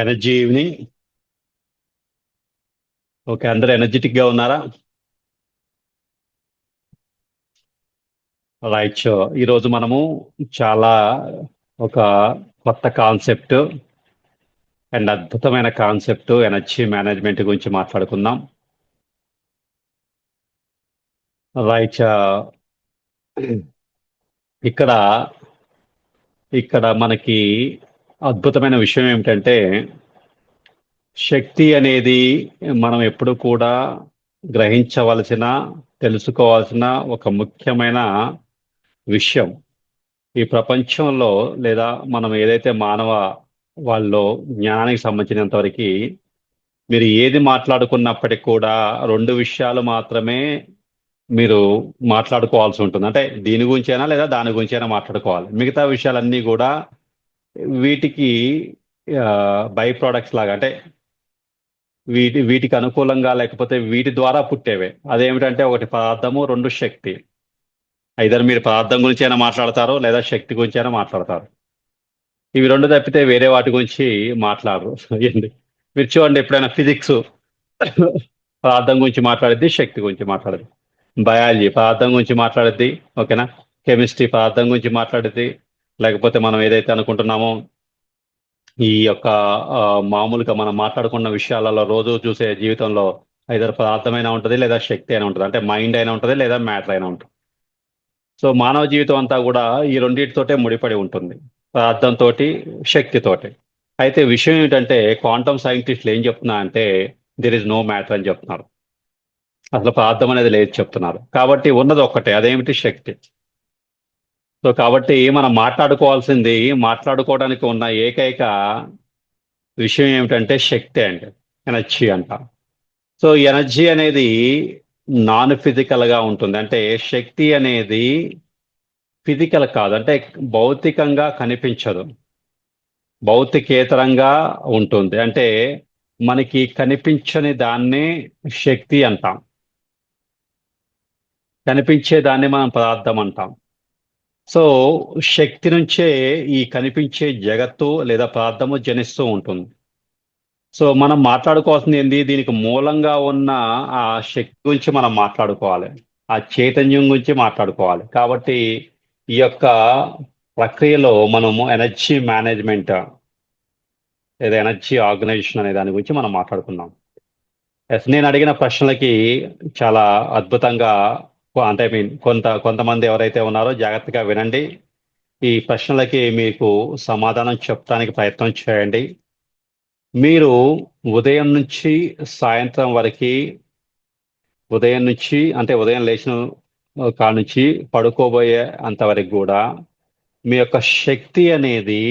Energy evening. Okay, అందరూ energetic గా ఉన్నారా? రైట్. ఈరోజు మనము చాలా ఒక కొత్త కాన్సెప్ట్ అండ్ అద్భుతమైన కాన్సెప్ట్ ఎనర్జీ మేనేజ్మెంట్ గురించి మాట్లాడుకుందాం. రైట్. ఇక్కడ ఇక్కడ మనకి అద్భుతమైన విషయం ఏమిటంటే, శక్తి అనేది మనం ఎప్పుడు కూడా గ్రహించవలసిన, తెలుసుకోవాల్సిన ఒక ముఖ్యమైన విషయం. ఈ ప్రపంచంలో లేదా మనం ఏదైతే మానవ వాళ్ళలో జ్ఞానానికి సంబంధించినంత వరకు మీరు ఏది మాట్లాడుకున్నప్పటికీ కూడా రెండు విషయాలు మాత్రమే మీరు మాట్లాడుకోవాల్సి ఉంటుంది. అంటే దీని గురించైనా లేదా దాని గురించైనా మాట్లాడుకోవాలి. మిగతా విషయాలన్నీ కూడా వీటికి బై ప్రోడక్ట్స్ లాగా, అంటే వీటికి అనుకూలంగా లేకపోతే వీటి ద్వారా పుట్టేవే. అదేమిటంటే ఒకటి పదార్థము, రెండు శక్తి. ఐదర్ మీరు పదార్థం గురించి అయినా మాట్లాడతారు లేదా శక్తి గురించి అయినా మాట్లాడతారు. ఇవి రెండు తప్పితే వేరే వాటి గురించి మాట్లాడరు. మీరు చూడండి, ఎప్పుడైనా ఫిజిక్స్ పదార్థం గురించి మాట్లాడిద్ది, శక్తి గురించి మాట్లాడద్ది. బయాలజీ పదార్థం గురించి మాట్లాడిద్ది, ఓకేనా. కెమిస్ట్రీ పదార్థం గురించి మాట్లాడిద్ది. లేకపోతే మనం ఏదైతే అనుకుంటున్నామో ఈ యొక్క మామూలుగా మనం మాట్లాడుకున్న విషయాలలో రోజు చూసే జీవితంలో ఐదర్ పదార్థమైనా ఉంటుంది లేదా శక్తి అయినా ఉంటుంది. అంటే మైండ్ అయినా ఉంటుంది లేదా మ్యాటర్ అయినా ఉంటుంది. సో మానవ జీవితం అంతా కూడా ఈ రెండింటితోటే ముడిపడి ఉంటుంది, పదార్థంతో, శక్తితోటి. అయితే విషయం ఏంటంటే, క్వాంటమ్ సైంటిస్టులు ఏం చెప్తున్నా అంటే దిర్ ఇస్ నో మ్యాటర్ అని చెప్తున్నారు. అసలు పదార్థం అనేది లేదు చెప్తున్నారు. కాబట్టి ఉన్నది ఒక్కటే, అదేమిటి? శక్తి. సో కాబట్టి మనం మాట్లాడుకోవడానికి ఉన్న ఏకైక విషయం ఏమిటంటే శక్తి అండి, ఎనర్జీ అంటాం. సో ఎనర్జీ అనేది నాన్ ఫిజికల్ గా ఉంటుంది. అంటే శక్తి అనేది ఫిజికల్ కాదు, అంటే భౌతికంగా కనిపించదు, భౌతికేతరంగా ఉంటుంది. అంటే మనకి కనిపించని దాన్ని శక్తి అంటాం, కనిపించే దాన్ని మనం పదార్థం అంటాం. సో శక్తి నుంచే ఈ కనిపించే జగత్తు లేదా పదార్థము జనిస్తూ ఉంటుంది. సో మనం మాట్లాడుకోవాల్సింది ఏంది? దీనికి మూలంగా ఉన్న ఆ శక్తి గురించి మనం మాట్లాడుకోవాలి, ఆ చైతన్యం గురించి మాట్లాడుకోవాలి. కాబట్టి ఈ యొక్క ప్రక్రియలో మనము ఎనర్జీ మేనేజ్మెంట్ లేదా ఎనర్జీ ఆర్గనైజేషన్ అనే దాని గురించి మనం మాట్లాడుకుందాం. ఎస్, నేను అడిగిన ప్రశ్నలకి చాలా అద్భుతంగా, అంటే మీన్ కొంతమంది ఎవరైతే ఉన్నారో జాగ్రత్తగా వినండి. ఈ ప్రశ్నలకి మీకు సమాధానం చెప్పడానికి ప్రయత్నం చేయండి. మీరు ఉదయం నుంచి సాయంత్రం వరకు, ఉదయం నుంచి అంటే ఉదయం లేచిన కాడ నుంచి పడుకోబోయే అంతవరకు కూడా మీ యొక్క శక్తి అనేది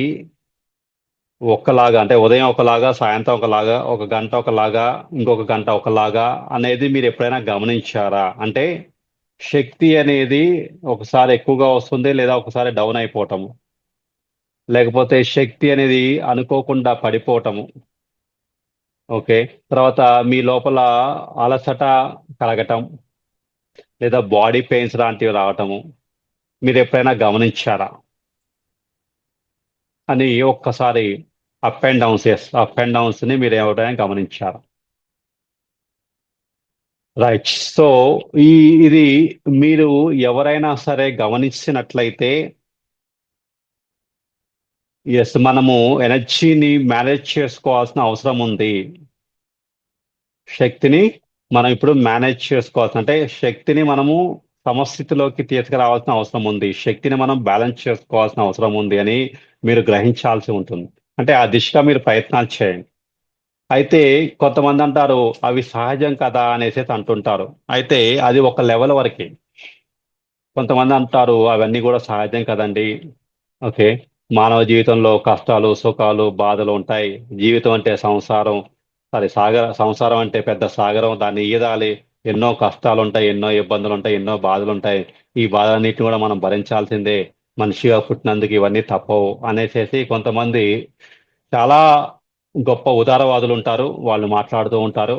ఒకలాగా, అంటే ఉదయం ఒకలాగా, సాయంత్రం ఒకలాగా, ఒక గంట ఒకలాగా, ఇంకొక గంట ఒకలాగా అనేది మీరు ఎప్పుడైనా గమనించారా? అంటే శక్తి అనేది ఒకసారి ఎక్కువగా వస్తుంది లేదా ఒకసారి డౌన్ అయిపోవటము, లేకపోతే శక్తి అనేది అనుకోకుండా పడిపోవటము. ఓకే. తర్వాత మీ లోపల అలసట కలగటం లేదా బాడీ పెయిన్స్ లాంటివి రావటము మీరు ఎప్పుడైనా గమనించారా అని ఒక్కసారి up and downs, yes, up and downs ని మీరు ఎవరైనా గమనించారా? రైట్. సో ఈ ఇది మీరు ఎవరైనా సరే గమనించినట్లయితే, ఎస్, మనము ఎనర్జీని మేనేజ్ చేసుకోవాల్సిన అవసరం ఉంది. శక్తిని మనం ఇప్పుడు మేనేజ్ చేసుకోవాల్సిన, అంటే శక్తిని మనము సమస్థితిలోకి తీసుకురావాల్సిన అవసరం ఉంది, శక్తిని మనం బ్యాలెన్స్ చేసుకోవాల్సిన అవసరం ఉంది అని మీరు గ్రహించాల్సి ఉంటుంది. అంటే ఆ దిశగా మీరు ప్రయత్నాలు చేయండి. అయితే కొంతమంది అంటారు అవి సహజం కదా అనేసి అంటుంటారు. అయితే అది ఒక లెవెల్ వరకే. కొంతమంది అంటారు అవన్నీ కూడా సహజం కదండి. ఓకే. మానవ జీవితంలో కష్టాలు, సుఖాలు, బాధలు ఉంటాయి. జీవితం అంటే సంసారం, సంసారం అంటే పెద్ద సాగరం, దాన్ని ఈదాలి. ఎన్నో కష్టాలు ఉంటాయి, ఎన్నో ఇబ్బందులు ఉంటాయి, ఎన్నో బాధలు ఉంటాయి. ఈ బాధలన్నిటిని కూడా మనం భరించాల్సిందే, మనిషిగా పుట్టినందుకు ఇవన్నీ తప్పవు అనేసి కొంతమంది చాలా గొప్ప ఉదారవాదులు ఉంటారు, వాళ్ళు మాట్లాడుతూ ఉంటారు.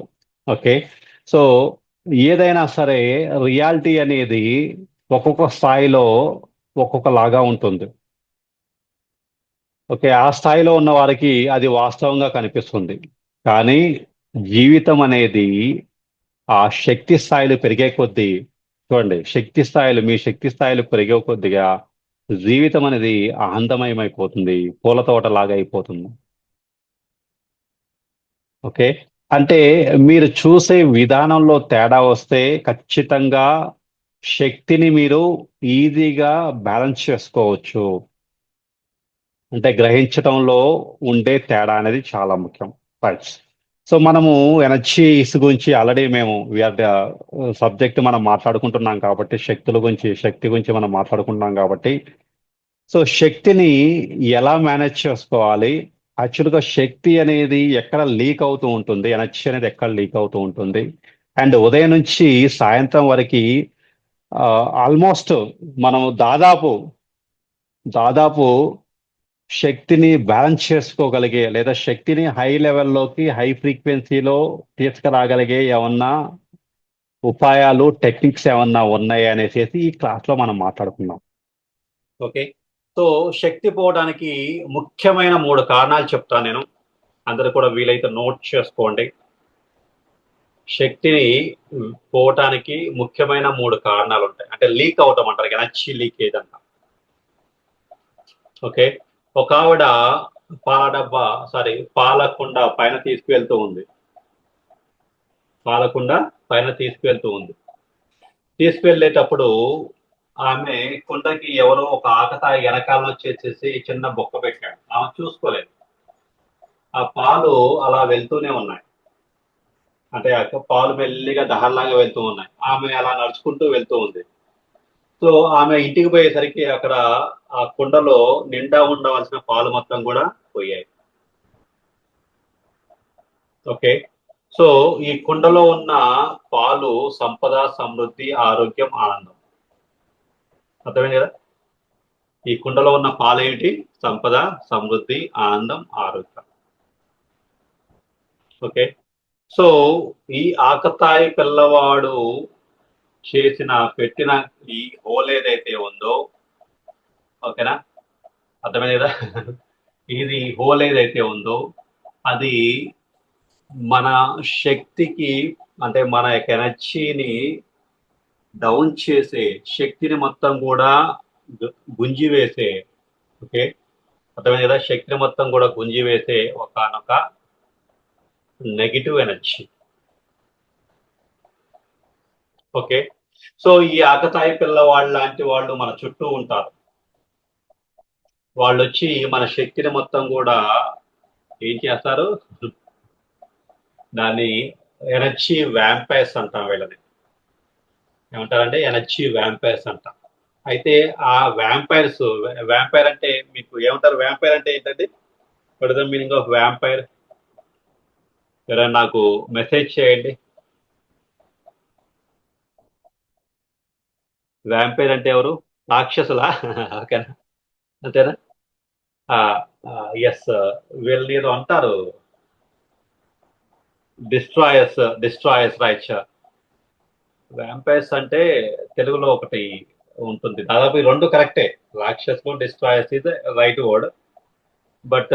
ఓకే. సో ఏదైనా సరే రియాలిటీ అనేది ఒక్కొక్క స్థాయిలో ఒక్కొక్కలాగా ఉంటుంది. ఓకే, ఆ స్థాయిలో ఉన్న వారికి అది వాస్తవంగా కనిపిస్తుంది. కానీ జీవితం అనేది ఆ శక్తి స్థాయిలు పెరిగే కొద్దీ, చూడండి, మీ శక్తి స్థాయిలు పెరిగే కొద్దిగా జీవితం అనేది ఆనందమయమైపోతుంది, పూల తోటలాగా అయిపోతుంది. ఓకే, అంటే మీరు చూసే విధానంలో తేడా వస్తే ఖచ్చితంగా శక్తిని మీరు ఈజీగా బ్యాలెన్స్ చేసుకోవచ్చు. అంటే గ్రహించటంలో ఉండే తేడా అనేది చాలా ముఖ్యం. రైట్. సో మనము ఎనర్జీస్ గురించి ఆల్రెడీ మేము సబ్జెక్ట్ మనం మాట్లాడుకుంటున్నాం కాబట్టి, శక్తి గురించి మనం మాట్లాడుకుంటున్నాం కాబట్టి, సో శక్తిని ఎలా మేనేజ్ చేసుకోవాలి? యాక్చువల్‌గా శక్తి అనేది ఎక్కడ లీక్ అవుతూ ఉంటుంది? ఎనర్జీ అనేది ఎక్కడ లీక్ అవుతూ ఉంటుంది? అండ్ ఉదయం నుంచి సాయంత్రం వరకి ఆల్మోస్ట్ మనం దాదాపు శక్తిని బ్యాలెన్స్ చేసుకోగలిగే, లేదా శక్తిని హై లెవెల్‌లోకి, హై ఫ్రీక్వెన్సీలో తీసుకురాగలిగే ఏమన్నా ఉపాయాలు, టెక్నిక్స్ ఏమన్నా ఉన్నాయా అనేసేసి ఈ క్లాస్‌లో మనం మాట్లాడుకుందాం. ఓకే. సో శక్తి పోవడానికి ముఖ్యమైన 3 కారణాలు చెప్తాను నేను. అందరూ కూడా వీలైతే నోట్ చేసుకోండి. శక్తిని పోవటానికి ముఖ్యమైన 3 కారణాలుంటాయి. అంటే లీక్ అవ్వటం అంటారు. ఎనర్జీ లీకేజ్ అంట. ఓకే. ఒకావిడ పాల డబ్బా పాల కుండ పైన తీసుకువెళ్తూ ఉంది. పాల కుండ పైన తీసుకువెళ్తూ ఉంది. తీసుకువెళ్ళేటప్పుడు ఆమె కుండకి ఎవరో ఒక ఆకతాయి వెనకాల వచ్చేసేసి చిన్న బొక్క పెట్టాడు. ఆమె చూసుకోలేదు. ఆ పాలు అలా వెళ్తూనే ఉన్నాయి. అంటే పాలు మెల్లిగా దహల్లాగా వెళ్తూ ఉన్నాయి. ఆమె అలా నడుచుకుంటూ వెళ్తూ ఉంది. సో ఆమె ఇంటికి పోయేసరికి అక్కడ ఆ కుండలో నిండా ఉండవలసిన పాలు మొత్తం కూడా పోయాయి. ఓకే. సో ఈ కుండలో ఉన్న పాలు సంపద, సమృద్ధి, ఆరోగ్యం, ఆనందం. అర్థమైంది కదా? ఈ కుండలో ఉన్న పాలేంటి? సంపద, సమృద్ధి, ఆనందం, ఆరోగ్యం. ఓకే. సో ఈ ఆకతాయి పిల్లవాడు పెట్టిన ఈ హోల్ ఏదైతే ఉందో, ఓకేనా, అర్థమైంది కదా? ఇది హోల్ ఏదైతే ఉందో అది మన శక్తికి, అంటే మన యొక్క ఎనర్జీని డౌన్ చేసే, శక్తిని మొత్తం కూడా గుంజివేసే, ఓకే, అర్థమైంది కదా? శక్తిని మొత్తం కూడా గుంజివేసే ఒకనొక నెగిటివ్ ఎనర్జీ. ఓకే. సో ఈ ఆకతాయి పిల్లవాళ్ళు లాంటి వాళ్ళు మన చుట్టూ ఉంటారు. వాళ్ళు వచ్చి మన శక్తిని మొత్తం కూడా ఏం చేస్తారు? దాన్ని ఎనర్జీ వ్యాంపైర్స్ అంటాం వీళ్ళని. ఏమంటారంటే ఎనర్జీ వ్యాంపైర్స్ అంటాం. అయితే ఆ వ్యాంపైర్ అంటే మీకు ఏమంటారు? వ్యాంపైర్ అంటే ఏంటండి? What is the meaning of vampire? ఎవరైనా నాకు మెసేజ్ చేయండి. వ్యాంపైర్ అంటే ఎవరు? రాక్షసులా? ఓకేనా, అంతేనా? ఎస్, వీళ్ళని ఏదో అంటారు, డిస్ట్రాయర్స్ రైట్. వ్యాంపైర్స్ అంటే తెలుగులో ఒకటి ఉంటుంది, దాదాపు ఈ రెండు కరెక్టే. రాక్షసులు, డిస్ట్రాయర్స్ ఇది రైట్ వర్డ్. బట్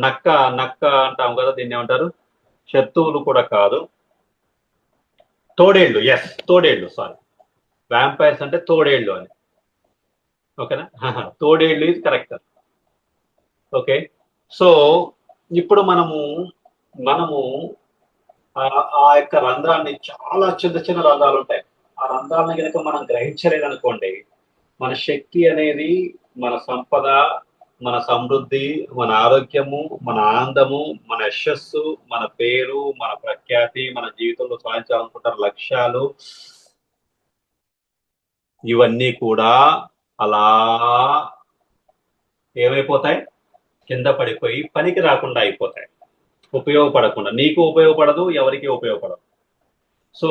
నక్క నక్క అంటాం కదా, దీన్ని ఏమంటారు? శత్రువులు కూడా కాదు, తోడేళ్ళు. ఎస్, తోడేళ్ళు, సారీ. వ్యాంపైర్స్ అంటే తోడేళ్ళు అని. ఓకేనా? తోడేళ్ళు ఇది కరెక్ట్. ఓకే. సో ఇప్పుడు మనము ఆ యొక్క రంధ్రాన్ని, చాలా చిన్న చిన్న రంధ్రాలు ఉంటాయి. ఆ రంధ్రాలను కనుక మనం గ్రహించలేదనుకోండి, మన శక్తి అనేది, మన సంపద, మన సమృద్ధి, మన ఆరోగ్యము, మన ఆనందము, మన యశస్సు, మన పేరు, మన ప్రఖ్యాతి, మన జీవితంలో సాధించాలనుకుంటున్న లక్ష్యాలు, ఇవన్నీ కూడా అలా ఏమైపోతాయి? కింద పడిపోయి పనికి రాకుండా అయిపోతాయి. ఉపయోగపడకుండా, నీకు ఉపయోగపడదు, ఎవరికి ఉపయోగపడదు. సో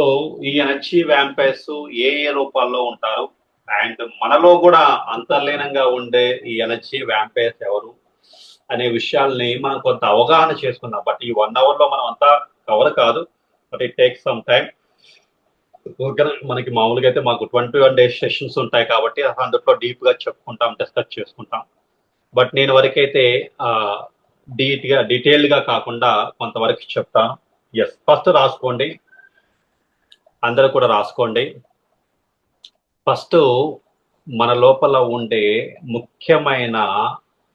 ఈ ఎనర్జీ వ్యాంపైర్స్ ఏ ఏ రూపాల్లో ఉంటారు, అండ్ మనలో కూడా అంతర్లీనంగా ఉండే ఈ ఎనర్జీ వ్యాంపైర్స్ ఎవరు అనే విషయాల్ని మనం కొంత అవగాహన చేసుకుందాం. బట్ ఈ 1 hour లో మనం అంతా కవర్ కాదు, but it takes some time. మనకి మామూలుగా అయితే మాకు 21 days సెషన్స్ ఉంటాయి కాబట్టి అందులో డీప్ గా చెప్పుకుంటాం, డిస్కస్ చేసుకుంటాం. బట్ నేను వరకైతే డీటెయిల్డ్గా కాకుండా కొంతవరకు చెప్తాను. ఎస్, ఫస్ట్ రాసుకోండి, అందరూ కూడా రాసుకోండి. ఫస్ట్ మన లోపల ఉండే ముఖ్యమైన,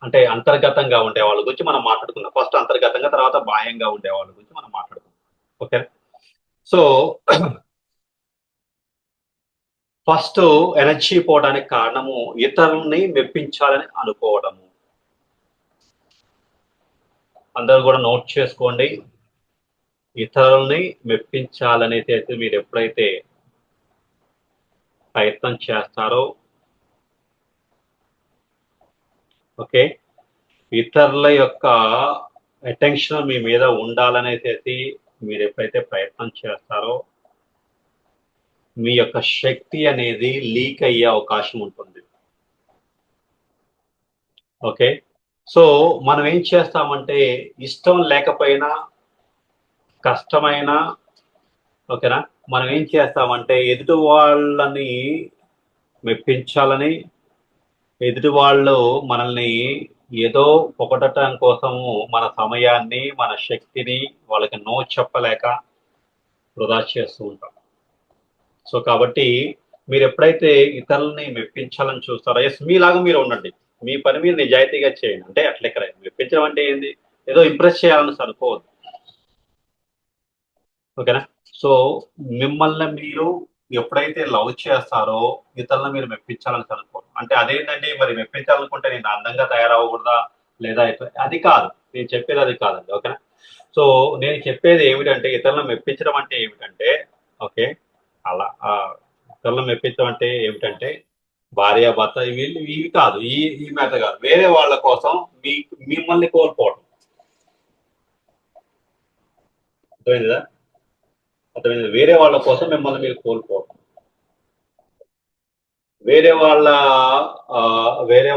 అంటే అంతర్గతంగా ఉండే వాళ్ళ గురించి మనం మాట్లాడుకుందాం. ఫస్ట్ అంతర్గతంగా, తర్వాత బాహ్యంగా ఉండే వాళ్ళ గురించి మనం మాట్లాడుకుందాం. ఓకే, సో ఫస్ట్ ఎనర్జీ పోవడానికి కారణము ఇతరుల్ని మెప్పించాలని అనుకోవడము. అందరూ కూడా నోట్ చేసుకోండి. ఇతరుల్ని మెప్పించాలనేది మీరు ఎప్పుడైతే ప్రయత్నం చేస్తారో, ఓకే, ఇతరుల యొక్క అటెన్షన్ మీ మీద ఉండాలనేది మీరు ఎప్పుడైతే ప్రయత్నం చేస్తారో, మీ యొక్క శక్తి అనేది లీక్ అయ్యే అవకాశం ఉంటుంది. ఓకే, సో మనం ఏం చేస్తామంటే ఇష్టం లేకపోయినా, కష్టమైనా, ఓకేనా, మనం ఏం చేస్తామంటే ఎదుటి వాళ్ళని మెప్పించాలని, ఎదుటి వాళ్ళు మనల్ని ఏదో పొగడటం కోసము మన సమయాన్ని, మన శక్తిని వాళ్ళకి నో చెప్పలేక వృధా చేస్తూ ఉంటాం. సో కాబట్టి మీరు ఎప్పుడైతే ఇతరులని మెప్పించాలని చూస్తారో, ఎస్, మీలాగా మీరు ఉండండి, మీ పని మీరు నిజాయితీగా చేయండి. అంటే అట్లా ఇక్కడ మెప్పించడం అంటే ఏంది, ఏదో ఇంప్రెస్ చేయాలని సరిపోవద్దు. ఓకేనా, సో మిమ్మల్ని మీరు ఎప్పుడైతే లవ్ చేస్తారో ఇతరులను మీరు మెప్పించాలని అనుకోరు. అంటే అదేంటంటే మరి మెప్పించాలనుకుంటే నేను అందంగా తయారవ్వకూడదా, లేదా అది కాదు నేను చెప్పేది, అది కాదండి. ఓకేనా, సో నేను చెప్పేది ఏమిటంటే ఇతరులను మెప్పించడం అంటే ఏమిటంటే, ఓకే, అలా ఇతరులను మెప్పించడం అంటే ఏమిటంటే భార్య భర్త వీళ్ళు ఇవి కాదు, ఈ మేత కాదు, వేరే వాళ్ళ కోసం మిమ్మల్ని కోల్పోవడం. అర్థమైందా? అర్థమైంది, వేరే వాళ్ళ కోసం మిమ్మల్ని మీరు కోల్పోవడం. వేరే వాళ్ళ వేరే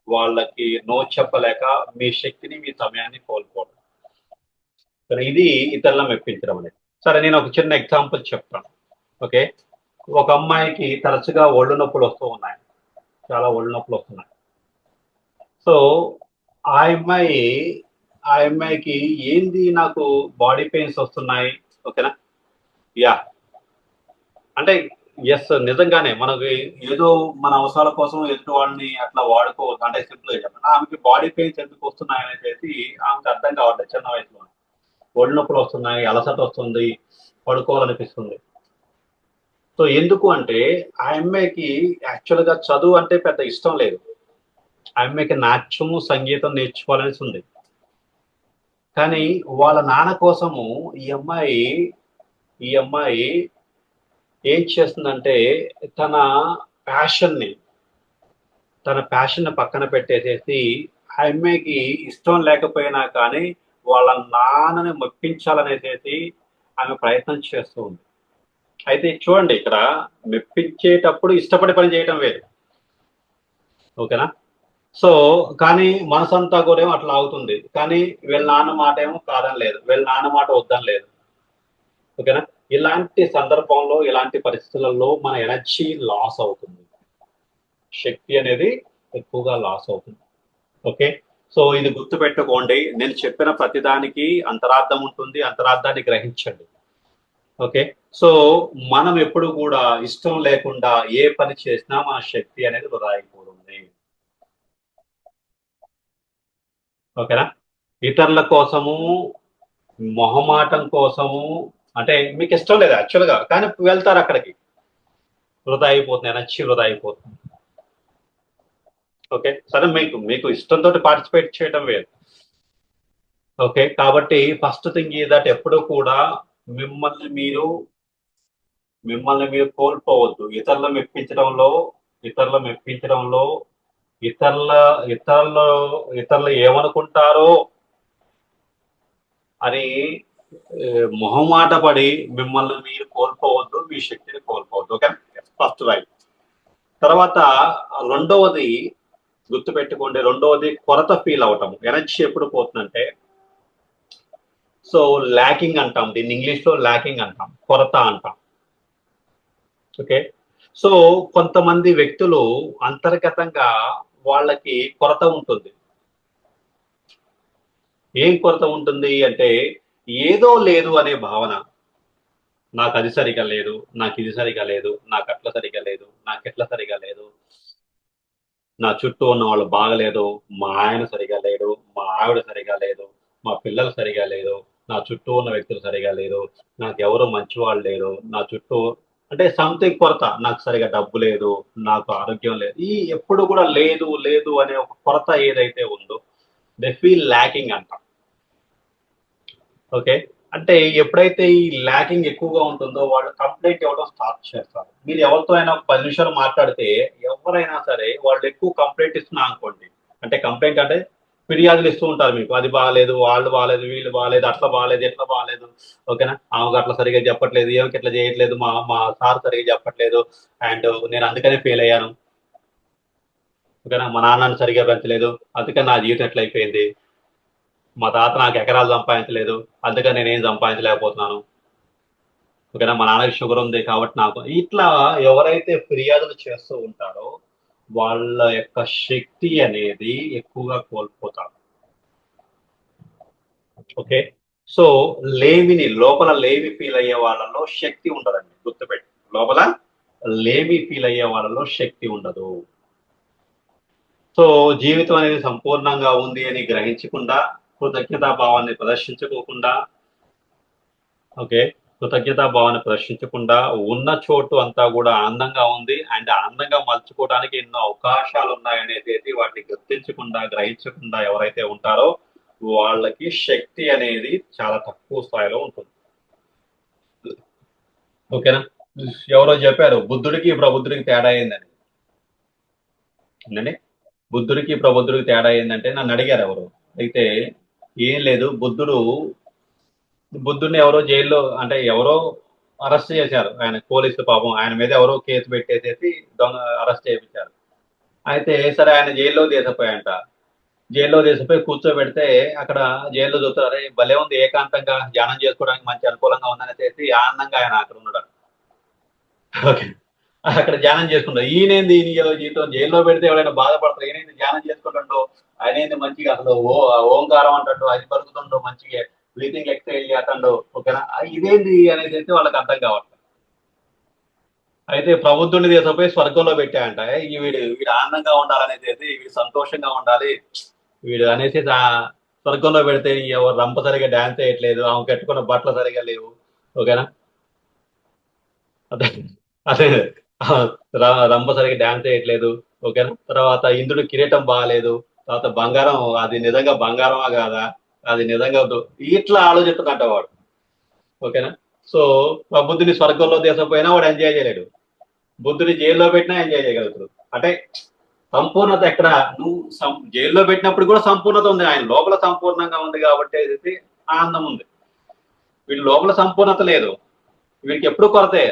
వాళ్ళకి నో చెప్పలేక మీ శక్తిని, మీ సమయాన్ని కోల్పోవడం. ఇది ఇతరులను మెప్పించడం అనేది. సరే, నేను ఒక చిన్న ఎగ్జాంపుల్ చెప్తాను. ఓకే, ఒక అమ్మాయికి తరచుగా ఒళ్ళు నొప్పులు వస్తూ ఉన్నాయి, చాలా ఒళ్ళు నొప్పులు వస్తున్నాయి. సో ఆ అమ్మాయి ఆ అమ్మాయికి ఏంది నాకు బాడీ పెయిన్స్ వస్తున్నాయి, ఓకేనా, యా, అంటే ఎస్, నిజంగానే మనకి ఏదో మన అవసరాల కోసం ఎదుటి వాళ్ళని అట్లా వాడుకోవద్దు. అంటే సింపుల్ గా చెప్పండి, ఆమెకి బాడీ పెయిన్స్ ఎందుకు వస్తున్నాయి అనేది ఆమెకి అర్థం కావట్లేదు. చిన్న వయసులో ఒళ్ళు నొప్పులు వస్తున్నాయి, అలసట వస్తుంది, పడుకోవాలనిపిస్తుంది. సో ఎందుకు అంటే ఆ అమ్మాయికి యాక్చువల్ గా చదువు అంటే పెద్ద ఇష్టం లేదు. ఆ అమ్మాయికి నాట్యము, సంగీతం నేర్చుకోవాలనేసి ఉంది. కానీ వాళ్ళ నాన్న కోసము ఈ అమ్మాయి ఏం చేస్తుందంటే తన ప్యాషన్ని పక్కన పెట్టేసేసి ఆ అమ్మాయికి ఇష్టం లేకపోయినా కానీ వాళ్ళ నాన్నని మెప్పించాలనేసి ఆమె ప్రయత్నం చేస్తూ ఉంది. అయితే చూడండి, ఇక్కడ మెప్పించేటప్పుడు ఇష్టపడి పని చేయటం వేరు. ఓకేనా, సో కానీ మనసంతా కూడా ఏమో అట్లా అవుతుంది. కానీ వీళ్ళ నాన్న మాట ఏమో కాదని లేదు, వీళ్ళ నాన్న మాట వద్దని లేదు. ఓకేనా, ఇలాంటి సందర్భంలో, ఇలాంటి పరిస్థితులలో మన ఎనర్జీ లాస్ అవుతుంది, శక్తి అనేది ఎక్కువగా లాస్ అవుతుంది. ఓకే, సో ఇది గుర్తుపెట్టుకోండి. నేను చెప్పిన ప్రతిదానికి అంతరార్థం ఉంటుంది, అంతరార్థాన్ని గ్రహించండి. ఓకే, సో మనం ఎప్పుడు కూడా ఇష్టం లేకుండా ఏ పని చేసినా మన శక్తి అనేది వృధా అయిపోతుంది. ఓకేనా, ఇతరుల కోసము, మొహమాటం కోసము, అంటే మీకు ఇష్టం లేదు యాక్చువల్గా కానీ వెళ్తారు అక్కడికి, వృధా అయిపోతుంది, ఎనర్జీ వృధా అయిపోతుంది. ఓకే, సరే, మీకు ఇష్టంతో పార్టిసిపేట్ చేయడం వేరు. ఓకే, కాబట్టి ఫస్ట్ థింగ్ ఈ దట్ ఎప్పుడు కూడా మిమ్మల్ని మీరు కోల్పోవద్దు. ఇతరుల మెప్పించడంలో ఇతరుల ఇతరులు ఇతరులు ఏమనుకుంటారో అని మొహమాట పడి మిమ్మల్ని మీరు కోల్పోవద్దు, మీ శక్తిని కోల్పోవద్దు. Okay, first right. తర్వాత రెండవది గుర్తుపెట్టుకోండి, రెండవది కొరత ఫీల్ అవటం. ఎనర్జీ ఎప్పుడు పోతుందంటే, సో ల్యాకింగ్ అంటాం, దీన్ని ఇంగ్లీష్ లో ల్యాకింగ్ అంటాం, కొరత అంటాం. ఓకే, సో కొంతమంది వ్యక్తులు అంతర్గతంగా వాళ్ళకి కొరత ఉంటుంది. ఏం కొరత ఉంటుంది అంటే ఏదో లేదు అనే భావన. నాకు అది సరిగా లేదు, నాకు ఇది సరిగా లేదు, నాకు అట్లా సరిగా లేదు, నాకెట్లా సరిగా లేదు, నా చుట్టూ ఉన్న వాళ్ళు బాగలేదు, మా ఆయన సరిగా లేడు, మా ఆవిడ సరిగా లేదు, మా పిల్లలు సరిగా లేరు, నా చుట్టూ ఉన్న వ్యక్తులు సరిగా లేరు, నాకెవరు మంచివాళ్ళు లేరు, నా చుట్టూ అంటే సంథింగ్ కొరత. నాకు సరిగా డబ్బు లేదు, నాకు ఆరోగ్యం లేదు. ఈ ఎప్పుడు కూడా లేదు, లేదు అనే ఒక కొరత ఏదైతే ఉందో దే ఫీల్ ల్యాకింగ్ అంట. ఓకే. అంటే ఎప్పుడైతే ఈ ల్యాకింగ్ ఎక్కువగా ఉంటుందో వాళ్ళు కంప్లెయింట్ ఇవ్వడం స్టార్ట్ చేస్తారు. మీరు ఎవరితో అయినా ఒక 10 నిమిషాలు మాట్లాడితే ఎవరైనా సరే వాళ్ళు ఎక్కువ కంప్లెయింట్ ఇస్తున్నా అనుకోండి. అంటే కంప్లెయింట్ అంటే ఫిర్యాదులు ఇస్తూ ఉంటారు మీకు. అది బాలేదు, వాళ్ళు బాలేదు, వీళ్ళు బాలేదు, అట్లా బాలేదు, ఇట్లా బాలేదు. ఓకేనా? ఆమెకు అట్లా సరిగ్గా చెప్పట్లేదు, ఈమెకి ఇట్లా చేయట్లేదు, మా మా సార్ సరిగ్గా చెప్పట్లేదు. అండ్ నేను అందుకనే ఫెయిల్ అయ్యాను. ఓకేనా? మా నాన్న నన్ను సరిగ్గా పెంచలేదు. అందుకని నా జీవితం ఇట్లా అయిపోయింది. మా తాత నాకు ఎకరాలు సంపాదించలేదు. అందుకని నేనేం సంపాదించలేకపోతున్నాను. ఓకేనా? మా నాన్నకి షుగర్ ఉంది కాబట్టి నాకు ఇట్లా ఎవరైతే ఫిర్యాదులు చేస్తూ ఉంటారో వాళ్ళ యొక్క శక్తి అనేది ఎక్కువగా కోల్పోతారు. ఓకే. సో లోపల లేమి ఫీల్ అయ్యే వాళ్ళలో శక్తి ఉండదండి, గుర్తుపెట్టి. లోపల లేమి ఫీల్ అయ్యే వాళ్ళలో శక్తి ఉండదు. సో జీవితం అనేది సంపూర్ణంగా ఉంది అని గ్రహించకుండా, కృతజ్ఞతా భావాన్ని ప్రదర్శించుకోకుండా, ఓకే, కృతజ్ఞతా భావాన్ని ప్రదర్శించకుండా ఉన్న చోటు అంతా కూడా ఆనందంగా ఉంది అండ్ ఆనందంగా మలుచుకోవడానికి ఎన్నో అవకాశాలు ఉన్నాయనేది వాటిని గుర్తించకుండా, గ్రహించకుండా ఎవరైతే ఉంటారో వాళ్ళకి శక్తి అనేది చాలా తక్కువ స్థాయిలో ఉంటుంది. ఓకేనా? ఎవరో చెప్పారు బుద్ధుడికి ప్రబుద్ధుడికి తేడా ఏందని. ఏంటండి? బుద్ధుడికి ప్రబుద్ధుడికి తేడా ఏందంటే నన్ను అడిగారు ఎవరు. అయితే ఏం లేదు, బుద్ధుడిని ఎవరో జైల్లో అంటే ఎవరో అరెస్ట్ చేశారు. ఆయన పోలీసులు పాపం ఆయన మీద ఎవరో కేసు పెట్టేసేసి అరెస్ట్ చేయించారు. అయితే సరే ఆయన జైల్లో తీసపోయాయంట. జైల్లో తీసిపోయి కూర్చోబెడితే అక్కడ జైల్లో చూస్తారు, అరే భలే ఉంది, ఏకాంతంగా ధ్యానం చేసుకోవడానికి మంచి అనుకూలంగా ఉందనేసి ఆనందంగా ఆయన అక్కడ ఉన్నాడు. ఓకే. అక్కడ ధ్యానం చేసుకుంటాడు. ఈయనేంది ఈయన జీవితం జైల్లో పెడితే ఎవరైనా బాధపడతారు. ఈయనేంది ధ్యానం చేసుకుంటుండో, ఆయనేంది మంచిగా అసలు ఓంకారం అంటాడు, అది పలుకుతుండో మంచిగా, బ్రీతింగ్ ఎక్సర్సైజ్ చేస్తాడు. ఓకేనా? ఇదేంది అనేది అయితే వాళ్ళకి అర్థం కావట్లేదు. అయితే ప్రబుద్ధుడిని తీసుకుపోయి స్వర్గంలో పెట్టాయంట. వీడు ఆనందంగా ఉండాలనేసి, వీడు సంతోషంగా ఉండాలి, వీడు అనేసి స్వర్గంలో పెడితే ఎవరు రంప సరిగా డాన్స్ చేయట్లేదు, ఆమె కట్టుకున్న బట్టలు సరిగా లేవు. ఓకేనా? అదే అదే రంప సరిగా డాన్స్ చేయట్లేదు. ఓకేనా? తర్వాత ఇంద్రుడి కిరీటం బాగాలేదు. తర్వాత బంగారం అది నిజంగా బంగారమా కాదా, అది నిజంగా ఇట్లా ఆలోచిస్తున్నట్ట వాడు. ఓకేనా? సో బుద్ధుని స్వర్గంలో తీసుకుపోయినా వాడు ఎంజాయ్ చేయలేడు, బుద్ధుని జైల్లో పెట్టినా ఎంజాయ్ చేయగలుగుతాడు. అంటే సంపూర్ణత ఎక్కడ? నువ్వు జైల్లో పెట్టినప్పుడు కూడా సంపూర్ణత ఉంది, ఆయన లోపల సంపూర్ణంగా ఉంది కాబట్టి ఆనందం ఉంది. వీడి లోపల సంపూర్ణత లేదు, వీడికి ఎప్పుడు కొరతే.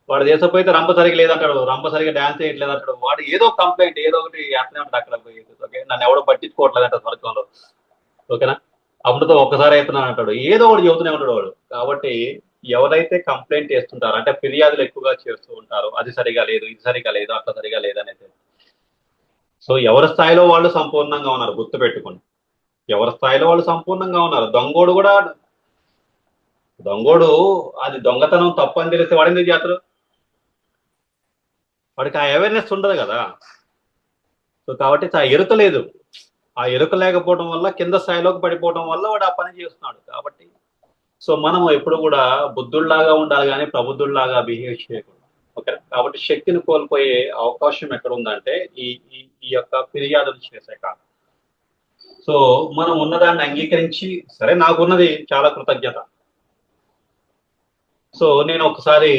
వాడు దేశపోయితే రంప సరిగా లేదంటాడు, రంప సరిగా డాన్స్ చేయట్లేదు అంటాడు. వాడు ఏదో కంప్లైంట్ ఏదో ఒకటి చేస్తూనే ఉంటాడు అక్కడ పోయి. ఓకే, నన్ను ఎవడో పట్టించుకోవట్లేదంట స్వర్గంలో. ఓకేనా? అమృతం ఒక్కసారి అవుతున్నాను అంటాడు, ఏదో ఒకటి చెబుతూనే ఉంటాడు వాడు. కాబట్టి ఎవరైతే కంప్లైంట్ చేస్తుంటారో అంటే ఫిర్యాదులు ఎక్కువగా చేస్తూ ఉంటారో అది సరిగా లేదు, ఇది సరిగా లేదు, అట్లా సరిగా లేదు అనేది. సో ఎవరి స్థాయిలో వాళ్ళు సంపూర్ణంగా ఉన్నారు, గుర్తుపెట్టుకోండి. ఎవరి స్థాయిలో వాళ్ళు సంపూర్ణంగా ఉన్నారు. దొంగోడు అది దొంగతనం తప్పు అని తెలిస్తే వాడు ఎందుకు చేస్తాడు? వాడికి ఆ అవేర్నెస్ ఉండదు కదా. సో కాబట్టి ఆ ఎరుక లేదు. ఆ ఎరుక లేకపోవడం వల్ల కింద స్థాయిలోకి పడిపోవడం వల్ల వాడు ఆ పని చేస్తున్నాడు. కాబట్టి సో మనం ఎప్పుడు కూడా బుద్ధుల్లాగా ఉండాలి కానీ ప్రబుద్ధుల్లాగా బిహేవ్ చేయకూడదు. ఓకే. కాబట్టి శక్తిని కోల్పోయే అవకాశం ఎక్కడ ఉందంటే ఈ ఈ ఈ యొక్క ఫిర్యాదులు చేసే కాలం. సో మనం ఉన్నదాన్ని అంగీకరించి, సరే నాకున్నది చాలా కృతజ్ఞత. సో నేను ఒకసారి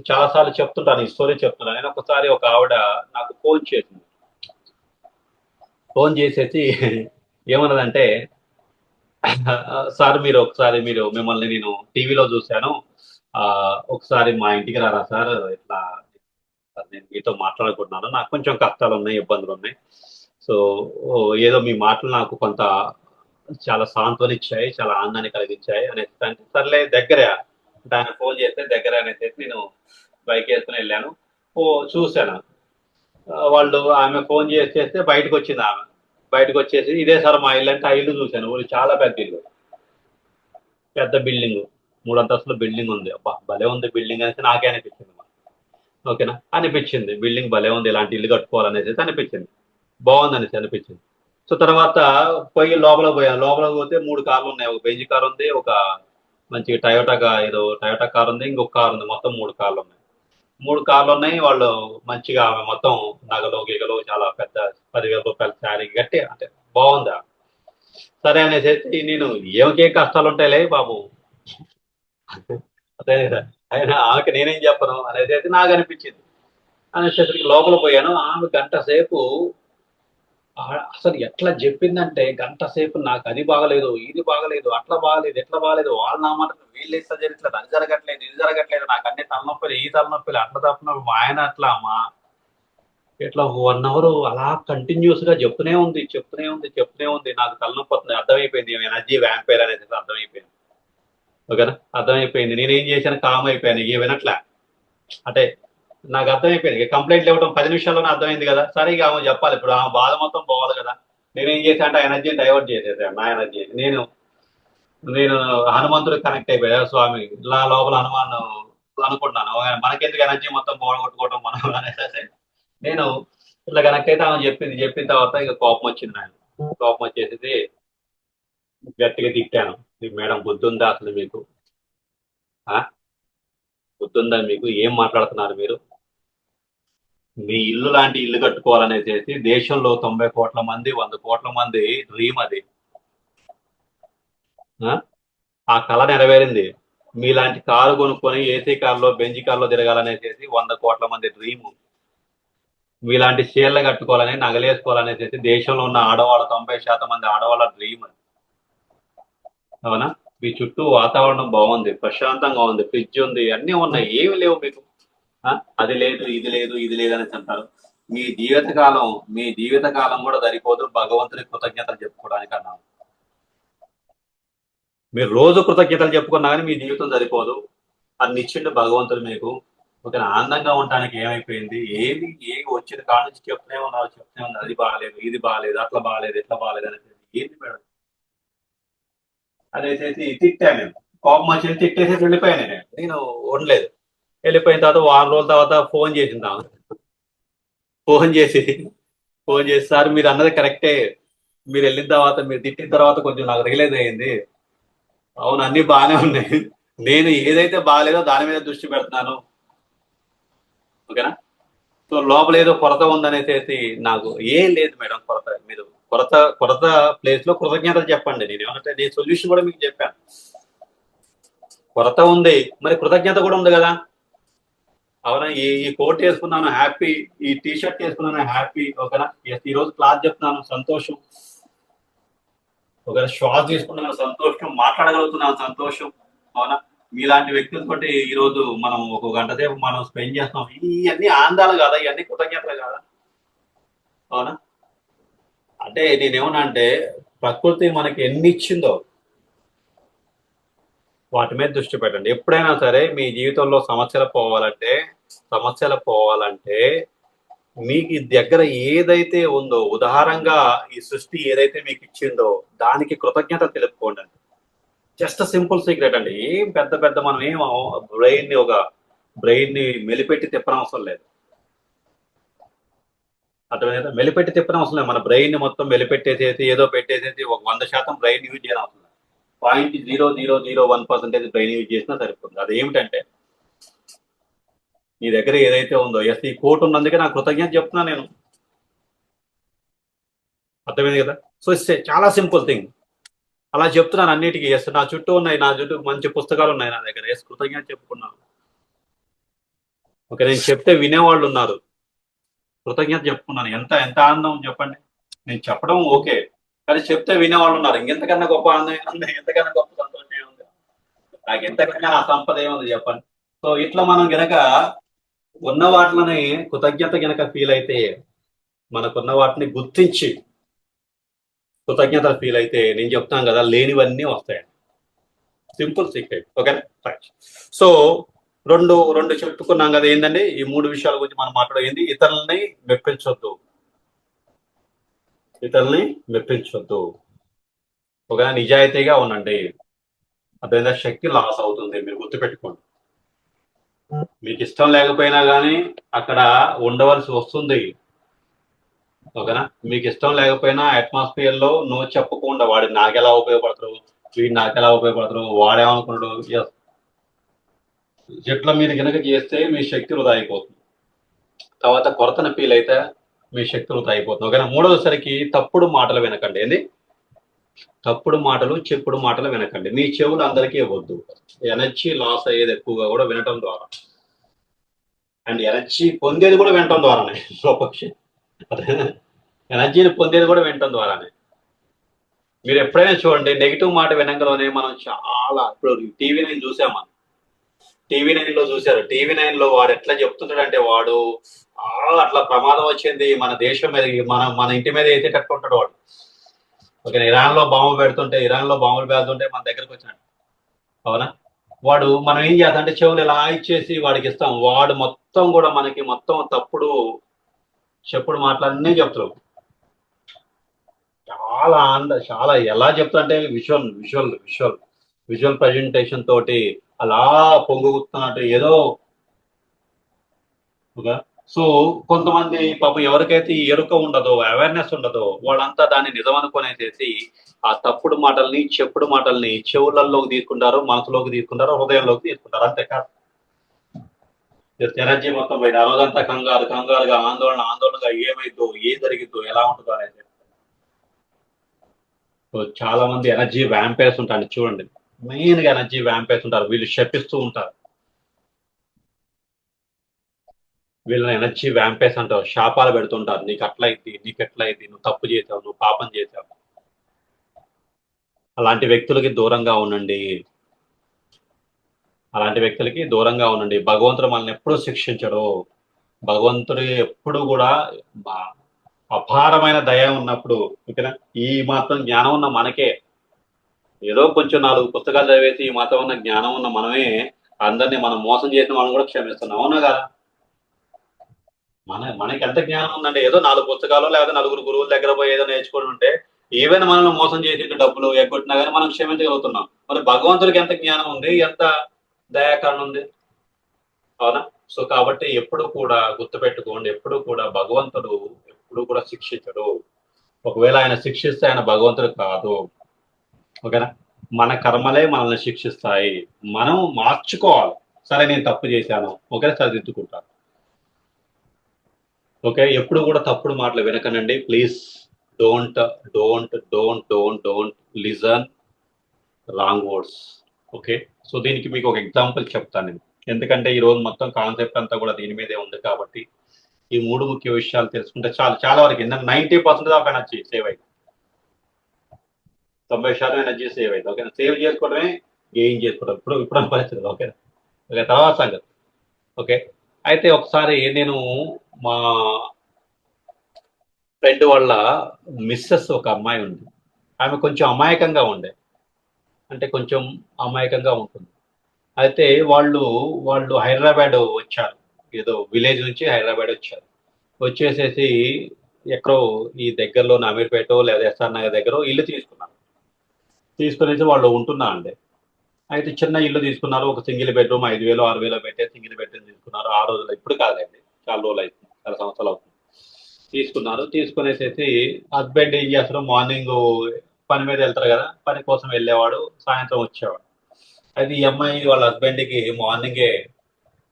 చాలా సార్లు చెప్తుంటాను, ఈ స్టోరీ చెప్తున్నాను. నేను ఒకసారి ఒక ఆవిడ నాకు ఫోన్ చేసింది. ఫోన్ చేసేసి ఏమన్నదంటే, సార్ మీరు మిమ్మల్ని నేను టీవీలో చూశాను, ఒకసారి మా ఇంటికి రారా సార్, ఇట్లా నేను మీతో మాట్లాడుకుంటున్నాను, నాకు కొంచెం కష్టాలు ఉన్నాయి, ఇబ్బందులు ఉన్నాయి. సో ఏదో మీ మాటలు నాకు కొంత చాలా సాంత్వనిచ్చాయి, చాలా ఆనందాన్ని కలిగించాయి అనేసి అంటే, సర్లే దగ్గరే అంటే ఆయన ఫోన్ చేస్తే దగ్గర అనేసి నేను బైక్ వేసుకుని వెళ్ళాను. ఓ చూశాను. వాళ్ళు ఆమె ఫోన్ చేస్తే బయటకు వచ్చింది ఆమె. బయటకు వచ్చేసి ఇదే సార్ మా ఇల్లు అంటే ఆ ఇల్లు చూశాను. ఊరు చాలా పెద్ద ఇల్లు, పెద్ద బిల్డింగ్, 3 అంతస్తుల బిల్డింగ్ ఉంది. అబ్బా భలే ఉంది బిల్డింగ్ అనేసి నాకే అనిపించింది. ఓకేనా, అనిపించింది బిల్డింగ్ భలే ఉంది, ఇలాంటి ఇల్లు కట్టుకోవాలనేసి అనిపించింది, బాగుంది అనేసి అనిపించింది. సో తర్వాత పోయి లోపల పోయాను. లోపలికి పోతే 3 కార్లు ఉన్నాయి. ఒక బెంజ్ కార్ ఉంది, ఒక మంచి ఏదో టయోటా కార్ ఉంది, ఇంకొక కార్ ఉంది. మొత్తం 3 కార్లు ఉన్నాయి. 3 కార్లు ఉన్నాయి. వాళ్ళు మంచిగా ఆమె మొత్తం నగలు గిగలు చాలా పెద్ద 10,000 రూపాయల శారీ గట్టి అంటే బాగుందా. సరే అనేసి నేను ఏమికే కష్టాలు ఉంటాయిలే బాబు, అదే కదా, అయినా ఆమెకి నేనేం చెప్పను అనేసి నాకు అనిపించింది. అనేసరికి లోపల పోయాను. ఆమె గంట సేపు అసలు ఎట్లా చెప్పిందంటే, గంట సేపు నాకు అది బాగలేదు, ఇది బాగలేదు, అట్లా బాగలేదు, ఎట్లా బాగలేదు, వాళ్ళు నా మాట వీళ్ళు ఇట్లా జరగట్లేదు, అది జరగట్లేదు, ఇది జరగట్లేదు, నాకు అన్ని తలనొప్పులు, ఈ తలనొప్పులు, అట్లా తప్పనొప్పి, మా ఆయన అట్లా మా ఇట్లా 1 అవర్ అలా కంటిన్యూస్ గా చెప్తూనే ఉంది. నాకు తలనొప్పి వస్తుంది. అర్థమైపోయింది ఎనర్జీ వ్యాంపైర్ అనేది అర్థమైపోయింది. ఓకేనా, అర్థమైపోయింది. నేనేం చేశాను, కామ్ అయిపోయాను. ఏ వినట్లే అంటే నాకు అర్థమైపోయింది. కంప్లైంట్లు ఇవ్వడం 10 నిమిషాల్లోనే అర్థమైంది కదా. సరే ఇక ఆమె చెప్పాలి, ఇప్పుడు ఆమె బాధ మొత్తం పోవాలి కదా. నేనేం చేశా అంటే ఆ ఎనర్జీని డైవర్ట్ చేసేసాను, నా ఎనర్జీ. నేను నేను హనుమంతుడు కనెక్ట్ అయిపోయా. స్వామి ఇలా లోపల హనుమాన్ అనుకుంటున్నాను, మనకెందుకు ఎనర్జీ మొత్తం పోగొట్టుకోవడం మనం అనేసి నేను ఇట్లా కనెక్ట్ అయితే ఆమె చెప్పిన తర్వాత ఇక కోపం వచ్చింది నాకు. కోపం వచ్చేసి గట్టిగా తిట్టాను. మేడం బుద్ధి ఉందా అసలు మీకు? ఆ బుద్ధి ఉందా మీకు? ఏం మాట్లాడుతున్నారు మీరు? మీ ఇల్లు లాంటి ఇల్లు కట్టుకోవాలనేసి దేశంలో 90 కోట్ల మంది, 100 కోట్ల మంది డ్రీమ్ అది. ఆ ఆ కళ నెరవేరింది. మీలాంటి కారు కొనుక్కొని ఏసీ కార్లో బెంజ్ కార్లో తిరగాలనేసి 100 కోట్ల మంది డ్రీమ్. మీలాంటి చీరలు కట్టుకోవాలని, నగలేసుకోవాలనేసి దేశంలో ఉన్న ఆడవాళ్ళ 90% మంది ఆడవాళ్ళ డ్రీమ్. అవునా? మీ చుట్టూ వాతావరణం బాగుంది, ప్రశాంతంగా ఉంది, ఫ్రిడ్జ్ ఉంది, అన్నీ ఉన్నాయి, ఏమి లేవు మీకు. అది లేదు, ఇది లేదు, ఇది లేదు అనేసి అంటారు. మీ జీవితకాలం మీ జీవితకాలం కూడా సరిపోదు భగవంతుని కృతజ్ఞతలు చెప్పుకోవడానికి అన్నాను. మీరు రోజు కృతజ్ఞతలు చెప్పుకున్నా కానీ మీ జీవితం సరిపోదు. అది ఇచ్చిండు భగవంతుడు మీకు. ఒక ఆనందంగా ఉండడానికి ఏమైపోయింది, ఏమి వచ్చిన కాడ నుంచి చెప్తూనే ఉన్నారు. అది బాగాలేదు, ఇది బాగాలేదు, అట్లా బాగాలేదు, ఇట్లా బాగాలేదు అనేది ఏంటి మేడం అనేసి తిట్టాను నేను. కోపం వచ్చి తిట్టేసి వెళ్ళిపోయాను నేను ఉండలేదు. వెళ్ళిపోయిన తర్వాత 1 వారం రోజుల తర్వాత ఫోన్ చేసి ఫోన్ చేసి సార్ మీరు అన్నది కరెక్టే, మీరు వెళ్ళిన తర్వాత, మీరు తిట్టిన తర్వాత కొంచెం నాకు రియలైజ్ అయ్యింది. అవును, అన్ని బాగానే ఉన్నాయి, నేను ఏదైతే బాగాలేదో దాని మీద దృష్టి పెడుతున్నాను. ఓకేనా. సో లోపల ఏదో కొరత ఉందనేసి నాకు ఏం లేదు మేడం కొరత. మీరు కొరత కొరత ప్లేస్ లో కృతజ్ఞతలు చెప్పండి. నేను ఏమంటే నేను సొల్యూషన్ కూడా మీకు చెప్పాను. కొరత ఉంది, మరి కృతజ్ఞత కూడా ఉంది కదా. అవునా, ఈ కోట్ వేసుకున్నాను హ్యాపీ, ఈ టీ షర్ట్ వేసుకున్నాను హ్యాపీ. ఓకేనా, ఈ రోజు క్లాస్ చెప్తున్నాను సంతోషం. ఒకవేళ శ్వాస తీసుకున్నాను సంతోషం, మాట్లాడగలుగుతున్నాను సంతోషం. అవునా, మీలాంటి వ్యక్తులతో ఈ రోజు మనం ఒక గంట సేపు మనం స్పెండ్ చేస్తాం. ఇవన్నీ ఆనందాలు కాదా, ఇవన్నీ కృతజ్ఞతలు కాదా? అవునా. అంటే నేనేమన్నా అంటే ప్రకృతి మనకి ఎన్ని ఇచ్చిందో వాటి మీద దృష్టి పెట్టండి. ఎప్పుడైనా సరే మీ జీవితంలో సమస్యలు పోవాలంటే మీకు ఈ దగ్గర ఏదైతే ఉందో, ఉదాహరణగా ఈ సృష్టి ఏదైతే మీకు ఇచ్చిందో దానికి కృతజ్ఞత తెలుపుకోండి. జస్ట్ సింపుల్ సీక్రెట్ అండి. ఏం పెద్ద పెద్ద మనం ఏం బ్రెయిన్ ని మెలిపెట్టి తిప్పనవసరం లేదు. అర్థమైందా? మెలిపెట్టి తిప్పనవసరం లేదు. మన బ్రెయిన్ ని మొత్తం మెలిపెట్టేసేసి ఏదో పెట్టేసేసి ఒక 100% బ్రెయిన్ యూజ్ చేయడం అవసరం లేదు. 0.0001% బ్రెయిన్ యూజ్ చేసినా సరిపోతుంది. అది ఏమిటంటే నీ దగ్గర ఏదైతే ఉందో, ఎస్ ఈ కోట్ ఉన్నందుకే నాకు కృతజ్ఞత చెప్తున్నా నేను. అర్థమైంది కదా. సో ఇట్స్ చాలా సింపుల్ థింగ్. అలా చెప్తున్నాను అన్నిటికీ. ఎస్ నా చుట్టూ మంచి పుస్తకాలు ఉన్నాయి నా దగ్గర. ఎస్ కృతజ్ఞత చెప్పుకున్నాను. ఓకే, నేను చెప్తే వినేవాళ్ళు ఉన్నారు, కృతజ్ఞత చెప్పుకున్నాను. ఎంత ఎంత ఆనందం చెప్పండి. నేను చెప్పడం ఓకే, కానీ చెప్తే వినేవాళ్ళు ఉన్నారు. ఇంకెంతకన్నా గొప్ప ఆనందం ఏముంది, ఎంతకన్నా గొప్ప సంతోషం ఏముంది, నాకు ఎంతకన్నా ఆ సంపద ఏముంది చెప్పండి. సో ఇట్లా మనం గనక ఉన్న వాటిని కృతజ్ఞత గనక ఫీల్ అయితే, మనకున్న వాటిని గుర్తించి కృతజ్ఞతలు ఫీల్ అయితే, నేను చెప్తాను కదా లేనివన్నీ వస్తాయి. Simple secret. ఓకే, సో రెండు రెండు చెప్పుకున్నాం కదా ఏంటండి, ఈ మూడు విషయాల గురించి మనం మాట్లాడేది. ఇతరులని మెప్పించొద్దు, ఇతరుల్ని మెప్పించొద్దు. ఒక నిజాయితీగా ఉండండి. అదేవిధంగా శక్తి లాస్ అవుతుంది, మీరు గుర్తుపెట్టుకోండి. మీకు ఇష్టం లేకపోయినా కానీ అక్కడ ఉండవలసి వస్తుంది. ఓకేనా? మీకు ఇష్టం లేకపోయినా అట్మాస్ఫియర్ లో నువ్వు చెప్పకుండా వాడు నాకెలా ఉపయోగపడతారు, వీడు నాకెలా ఉపయోగపడతారు, వాడేమనుకున్నాడు, చెట్ల మీద కనుక చేస్తే మీ శక్తి వృధా అయిపోతుంది. తర్వాత కొరతను ఫీల్ అయితే మీ శక్తి వృధా అయిపోతుంది. ఓకేనా? మూడవసరికి తప్పుడు మాటలు వినకండి. ఏంది? తప్పుడు మాటలు, చెప్పుడు మాటలు వినకండి. మీ చెవులు అందరికీ ఇవ్వద్దు. ఎనర్జీ లాస్ అయ్యేది ఎక్కువగా కూడా వినటం ద్వారా, అండ్ ఎనర్జీ పొందేది కూడా వినటం ద్వారానే. ఎనర్జీని పొందేది కూడా వినటం ద్వారానే. మీరు ఎప్పుడైనా చూడండి, నెగిటివ్ మాట వినంగానే మనం చాలా, ఇప్పుడు టీవీ నైన్ చూసాం, మనం టీవీ నైన్ లో చూశారు. టీవీ నైన్ లో వాడు ఎట్లా చెప్తుంటాడంటే, వాడు అట్లా ప్రమాదం వచ్చింది మన దేశం మీద, మన ఇంటి మీద అయితే కట్టుకుంటాడు వాడు. ఓకే, ఇరాన్ లో బాంబు పెడుతుంటే, ఇరాన్ లో బాంబులు పేలుతుంటే మన దగ్గరకు వచ్చినాడు. అవునా? వాడు మనం ఏం చేస్తాం అంటే చెవులు ఇలా ఇచ్చేసి వాడికి ఇస్తాం. వాడు మొత్తం కూడా మనకి మొత్తం తప్పుడు చెప్పుడు మాటలన్నీ చెప్తారు. చాలా ఎలా చెప్తాంటే విజువల్ ప్రజెంటేషన్ తోటి అలా పొంగుతున్నట్టు ఏదో. సో కొంతమంది పాపం ఎవరికైతే ఈ ఎరుక ఉండదో, అవేర్నెస్ ఉండదో, వాళ్ళంతా దాన్ని నిజం అనుకునేసేసి ఆ తప్పుడు మాటల్ని, చెప్పుడు మాటల్ని చెవులలోకి తీసుకుంటారు, మనసులోకి తీసుకుంటారు, హృదయంలోకి తీసుకుంటారు. అంతే కాదు, ఎనర్జీ మొత్తం పోయింది. ఆ రోజంతా కంగారుగా ఆందోళనగా ఏమైందో, ఏం జరిగిందో, ఎలా ఉంటుందో అనేది. చాలా మంది ఎనర్జీ వ్యాంపైర్స్ ఉంటారు చూడండి. మెయిన్ గా ఎనర్జీ వ్యాంపైర్స్ ఉంటారు. వీళ్ళు శపిస్తూ ఉంటారు. వీళ్ళని ఎనర్జీ వ్యాంపైర్స్ అంటారు. శాపాలు పెడుతుంటారు. నీకు అట్లా అయింది, నీకు ఎట్లా అయింది, నువ్వు తప్పు చేసావు, నువ్వు పాపం చేసావు. అలాంటి వ్యక్తులకి దూరంగా ఉండండి. అలాంటి వ్యక్తులకి దూరంగా ఉండండి. భగవంతుడు మనల్ని ఎప్పుడూ శిక్షించడు. భగవంతుడు ఎప్పుడు కూడా అపారమైన దయ ఉన్నప్పుడు, ఓకేనా, ఈ మాత్రం జ్ఞానం ఉన్న మనకే, ఏదో కొంచెం 4 పుస్తకాలు చదివేసి ఈ మాత్రం ఉన్న జ్ఞానం ఉన్న మనమే అందరినీ మనం మోసం చేసిన మనం కూడా క్షమిస్తున్నాం. అవునా కదా? మనకి ఎంత జ్ఞానం ఉందంటే, ఏదో 4 పుస్తకాలు లేదా నలుగురు గురువుల దగ్గర పోయి ఏదో నేర్చుకొని ఉంటే, ఈవెన్ మనల్ని మోసం చేసి డబ్బులు ఎగ్గొట్టినా కానీ మనం క్షమించగలుగుతున్నాం. మరి భగవంతుడికి ఎంత జ్ఞానం ఉంది, ఎంత దయాకరణ ఉంది. అవునా? సో కాబట్టి ఎప్పుడు కూడా గుర్తుపెట్టుకోండి, ఎప్పుడు కూడా భగవంతుడు ఎప్పుడు కూడా శిక్షించడు. ఒకవేళ ఆయన శిక్షిస్తే ఆయన భగవంతుడు కాదు. ఓకేనా? మన కర్మలే మనల్ని శిక్షిస్తాయి. మనం మార్చుకోవాలి. సరే, నేను తప్పు చేశాను, ఓకే, సరిదిద్దుకుంటాను. ఓకే, ఎప్పుడు కూడా తప్పుడు మాటలు వినకనండి please. Don't don't don't don't don't listen wrong words. Okay, so దీనికి మీకు ఒక ఎగ్జాంపుల్ చెప్తాను నేను, ఎందుకంటే ఈ రోజు మొత్తం కాన్సెప్ట్ అంతా కూడా దీని మీదే ఉంది కాబట్టి ఈ 3 ముఖ్య విషయాలు తెలుసుకుంటే చాలా వరకు 90% ఆఫ్ ఎనర్జీ సేవ్ అయింది. 90% ఎనర్జీ సేవ్ అయింది. ఓకే, సేవ్ చేసుకోవడమే ఏం చేసుకోవడం ఇప్పుడు పరిస్థితి. ఓకే, ఓకే, తర్వాత సంగతి. ఓకే, అయితే ఒకసారి నేను మా ఫ్రెండ్ వాళ్ళ మిస్సెస్ ఒక అమ్మాయి ఉంది. ఆమె కొంచెం అమాయకంగా ఉండే, అంటే కొంచెం అమాయకంగా ఉంటుంది. అయితే వాళ్ళు హైదరాబాద్ వచ్చారు. ఏదో విలేజ్ నుంచి హైదరాబాద్ వచ్చారు. వచ్చేసేసి ఎక్కడో ఈ దగ్గరలో అమీర్పేట లేదా ఎస్ఆర్ నగర్ దగ్గర ఇల్లు తీసుకున్నారు. తీసుకునేసి వాళ్ళు ఉంటున్నారండి. అయితే చిన్న ఇల్లు తీసుకున్నారు. ఒక సింగిల్ బెడ్రూమ్ 5,000 6,000 పెట్టే సింగిల్ బెడ్రూమ్ తీసుకున్నారు. ఆ రోజుల్లో, ఇప్పుడు కాదండి, చాలా రోజులు అవుతుంది, చాలా సంవత్సరాలు అవుతుంది. తీసుకున్నారు. తీసుకునేసేసి హస్బెండ్ ఏం చేస్తారు, మార్నింగ్ పని మీద వెళ్తారు కదా, పని కోసం వెళ్ళేవాడు, సాయంత్రం వచ్చేవాడు. అయితే ఈ అమ్మాయి వాళ్ళ హస్బెండ్కి మార్నింగే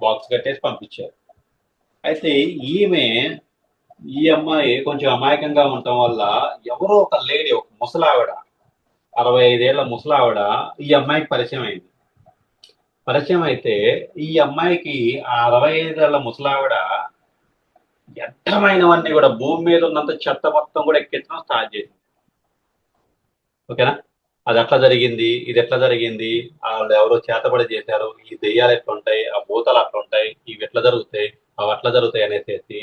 బాక్స్ కట్టేసి పంపించారు. అయితే ఈ అమ్మాయి కొంచెం అమాయకంగా ఉండటం వల్ల ఎవరో ఒక లేడీ, ఒక ముసలావిడ, 65 ఏళ్ల ముసలావిడ ఈ అమ్మాయికి పరిచయం అయింది. పరిచయం అయితే ఈ అమ్మాయికి ఆ 65 ఏళ్ల ముసలావిడ వ్యర్థమైనవన్నీ కూడా, భూమి మీద ఉన్నంత చెత్త మొత్తం కూడా ఎక్కించడం స్టార్ట్ చేసింది. ఓకేనా? అది ఎట్లా జరిగింది, ఇది ఎట్లా జరిగింది, వాళ్ళు ఎవరో చేతబడి చేశారు, ఈ దెయ్యాలు ఎట్లా ఉంటాయి, ఆ భూతాలు అట్లా ఉంటాయి, ఇవి ఎట్లా జరుగుతాయి, అవి అట్లా జరుగుతాయి అనేసి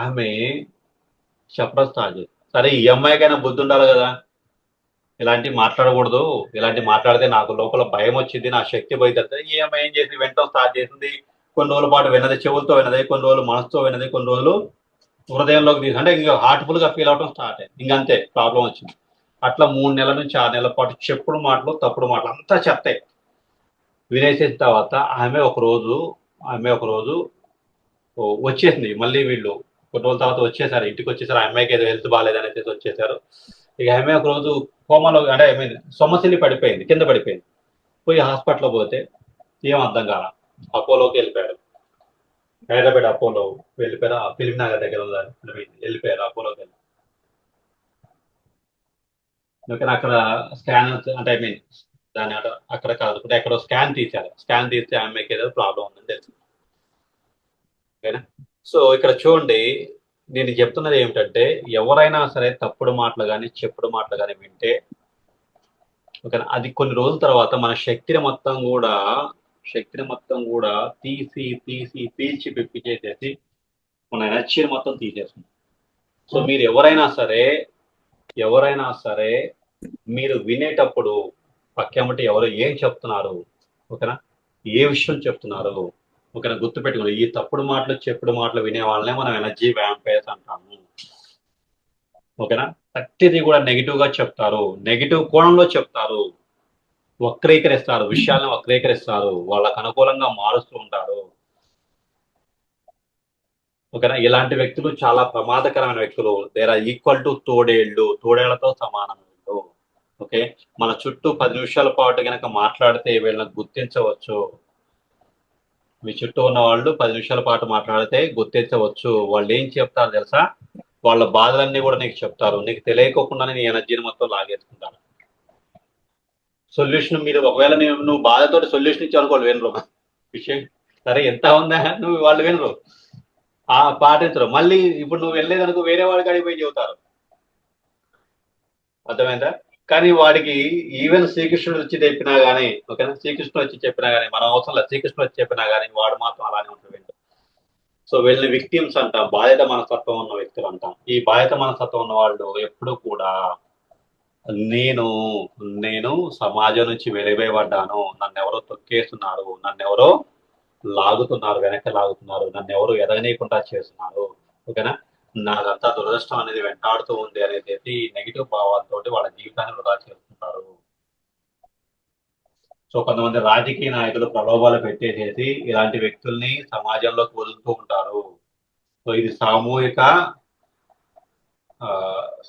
ఆమె చెప్పడం స్టార్ట్ చేసింది. సరే, ఈ అమ్మాయికైనా బుద్ధి ఉండాలి కదా, ఇలాంటివి మాట్లాడకూడదు, ఇలాంటివి మాట్లాడితే నాకు లోపల భయం వచ్చింది, నా శక్తి పోయింది. ఈమె ఏం చేసి వినటం స్టార్ట్ చేసింది. కొన్ని రోజుల పాటు విన్నది, చెవులతో విన్నది, కొన్ని రోజులు మనసుతో విన్నది, కొన్ని రోజులు హృదయంలోకి తీసి అంటే ఇంకా హార్ట్ఫుల్ గా ఫీల్ అవడం స్టార్ట్ అయింది. ఇంకంతే ప్రాబ్లం వచ్చింది. అట్లా 3 నెలల నుంచి 6 నెలల పాటు చెప్పుడు మాటలు, తప్పుడు మాటలు అంతా చెప్తాయి. వినేసిన తర్వాత ఆమె ఒక రోజు వచ్చేసింది. మళ్ళీ వీళ్ళు కొన్ని రోజుల తర్వాత వచ్చేసారు, ఇంటికి వచ్చేసారు. ఆ అమ్మాయికి ఏదో హెల్త్ బాగాలేదు అనేసి వచ్చేసారు. ఇక ఆమె ఒక రోజు కోమలో అంటే ఐ మీన్ సొమ్మసిల్లి పడిపోయింది, కింద పడిపోయింది. పోయి హాస్పిటల్లో పోతే ఏం అర్థం కాల. అపోలోకి వెళ్ళిపోయారు. హైదరాబాద్ అపోలో వెళ్ళిపోయారు. ఆ ఫిలిం నగర్ దగ్గర వెళ్ళిపోయారు అపోలోకి వెళ్ళి. ఓకే, అక్కడ స్కాన్ అంటే ఐ మీన్ దాని అక్కడ కాదు, ఎక్కడో స్కాన్ తీశారు. స్కాన్ తీస్తే ఆమెకి ఏదో ప్రాబ్లం ఉందని తెలిసింది. ఓకేనా. సో ఇక్కడ చూడండి, నేను చెప్తున్నది ఏమిటంటే ఎవరైనా సరే తప్పుడు మాటలు కానీ చెప్పుడు మాటలు కానీ వింటే ఓకేనా, అది కొన్ని రోజుల తర్వాత మన శక్తిని మొత్తం కూడా తీసి తీసి పీల్చి పిప్పి చేసేసి మన ఎనర్జీని మొత్తం తీసేస్తుంది. సో మీరు ఎవరైనా సరే మీరు వినేటప్పుడు పక్కెమ్మటి ఎవరు ఏం చెప్తున్నారు, ఓకేనా, ఏ విషయం చెప్తున్నారు, ఓకేనా, గుర్తుపెట్టుకోండి. ఈ తప్పుడు మాటలు చెప్పుడు మాటలు వినే వాళ్ళనే మనం ఎనర్జీ వ్యాంపైర్స్ అంటాము. ఓకేనా. ప్రతిదీ కూడా నెగిటివ్ గా చెప్తారు, నెగిటివ్ కోణంలో చెప్తారు, విషయాలను వక్రీకరిస్తారు, వాళ్ళకు అనుకూలంగా మారుస్తూ ఉంటారు. ఓకేనా. ఇలాంటి వ్యక్తులు చాలా ప్రమాదకరమైన వ్యక్తులు. దేర్ ఆర్ ఈక్వల్ టు తోడేళ్లతో సమానం వీళ్ళు. ఓకే, మన చుట్టూ 10 నిమిషాల పాటు కనుక మాట్లాడితే వీళ్ళని గుర్తించవచ్చు. మీ చుట్టూ ఉన్న వాళ్ళు 10 నిమిషాల పాటు మాట్లాడితే గుర్తించవచ్చు. వాళ్ళు ఏం చెప్తారు తెలుసా, వాళ్ళ బాధలన్నీ కూడా నీకు చెప్తారు. నీకు తెలియకోకుండానే నీ ఎనర్జీని మొత్తం లాగేసుకుంటారు. సొల్యూషన్ మీరు ఒకవేళ నువ్వు బాధతోటి సొల్యూషన్ ఇచ్చావు అనుకో, వినరు విషయం. సరే ఎంత ఉందా, నువ్వు వాళ్ళు వినరు, పాటించరు. మళ్ళీ ఇప్పుడు నువ్వు వెళ్ళలేదనుకో వేరే వాడికి అడిగిపోయి చెబుతారు. అర్థమైందా. కానీ వాడికి ఈవెన్ శ్రీకృష్ణుడు వచ్చి చెప్పినా గానీ, ఓకేనా, శ్రీకృష్ణుడు వచ్చి చెప్పినా గానీ మనం అవసరం లేదు. శ్రీకృష్ణుడు వచ్చి చెప్పినా గానీ వాడు మాత్రం అలానే ఉంటుంది. సో వీళ్ళని విక్టిమ్స్ అంటాం, బాధ్యత మనస్తత్వం ఉన్న వ్యక్తులు అంటాం. ఈ బాధ్యత మనస్తత్వం ఉన్న వాళ్ళు ఎప్పుడు కూడా నేను నేను సమాజం నుంచి వెలివేయబడ్డాను, నన్ను ఎవరో తొక్కేస్తున్నారు, నన్ను ఎవరో లాగుతున్నారు, వెనక్కి లాగుతున్నారు, నన్ను ఎవరు ఎదగనీయకుండా చేస్తున్నారు, ఓకేనా, నాదంతా దురదృష్టం అనేది వెంటాడుతూ ఉంది అనేది నెగిటివ్ భావాలతోటి వాళ్ళ జీవితాన్ని వృధా చేస్తుంటారు. సో కొంతమంది రాజకీయ నాయకులు ప్రలోభాలు పెట్టేసేసి ఇలాంటి వ్యక్తుల్ని సమాజంలోకి వదులుతూ ఉంటారు. సో ఇది సామూహిక ఆ,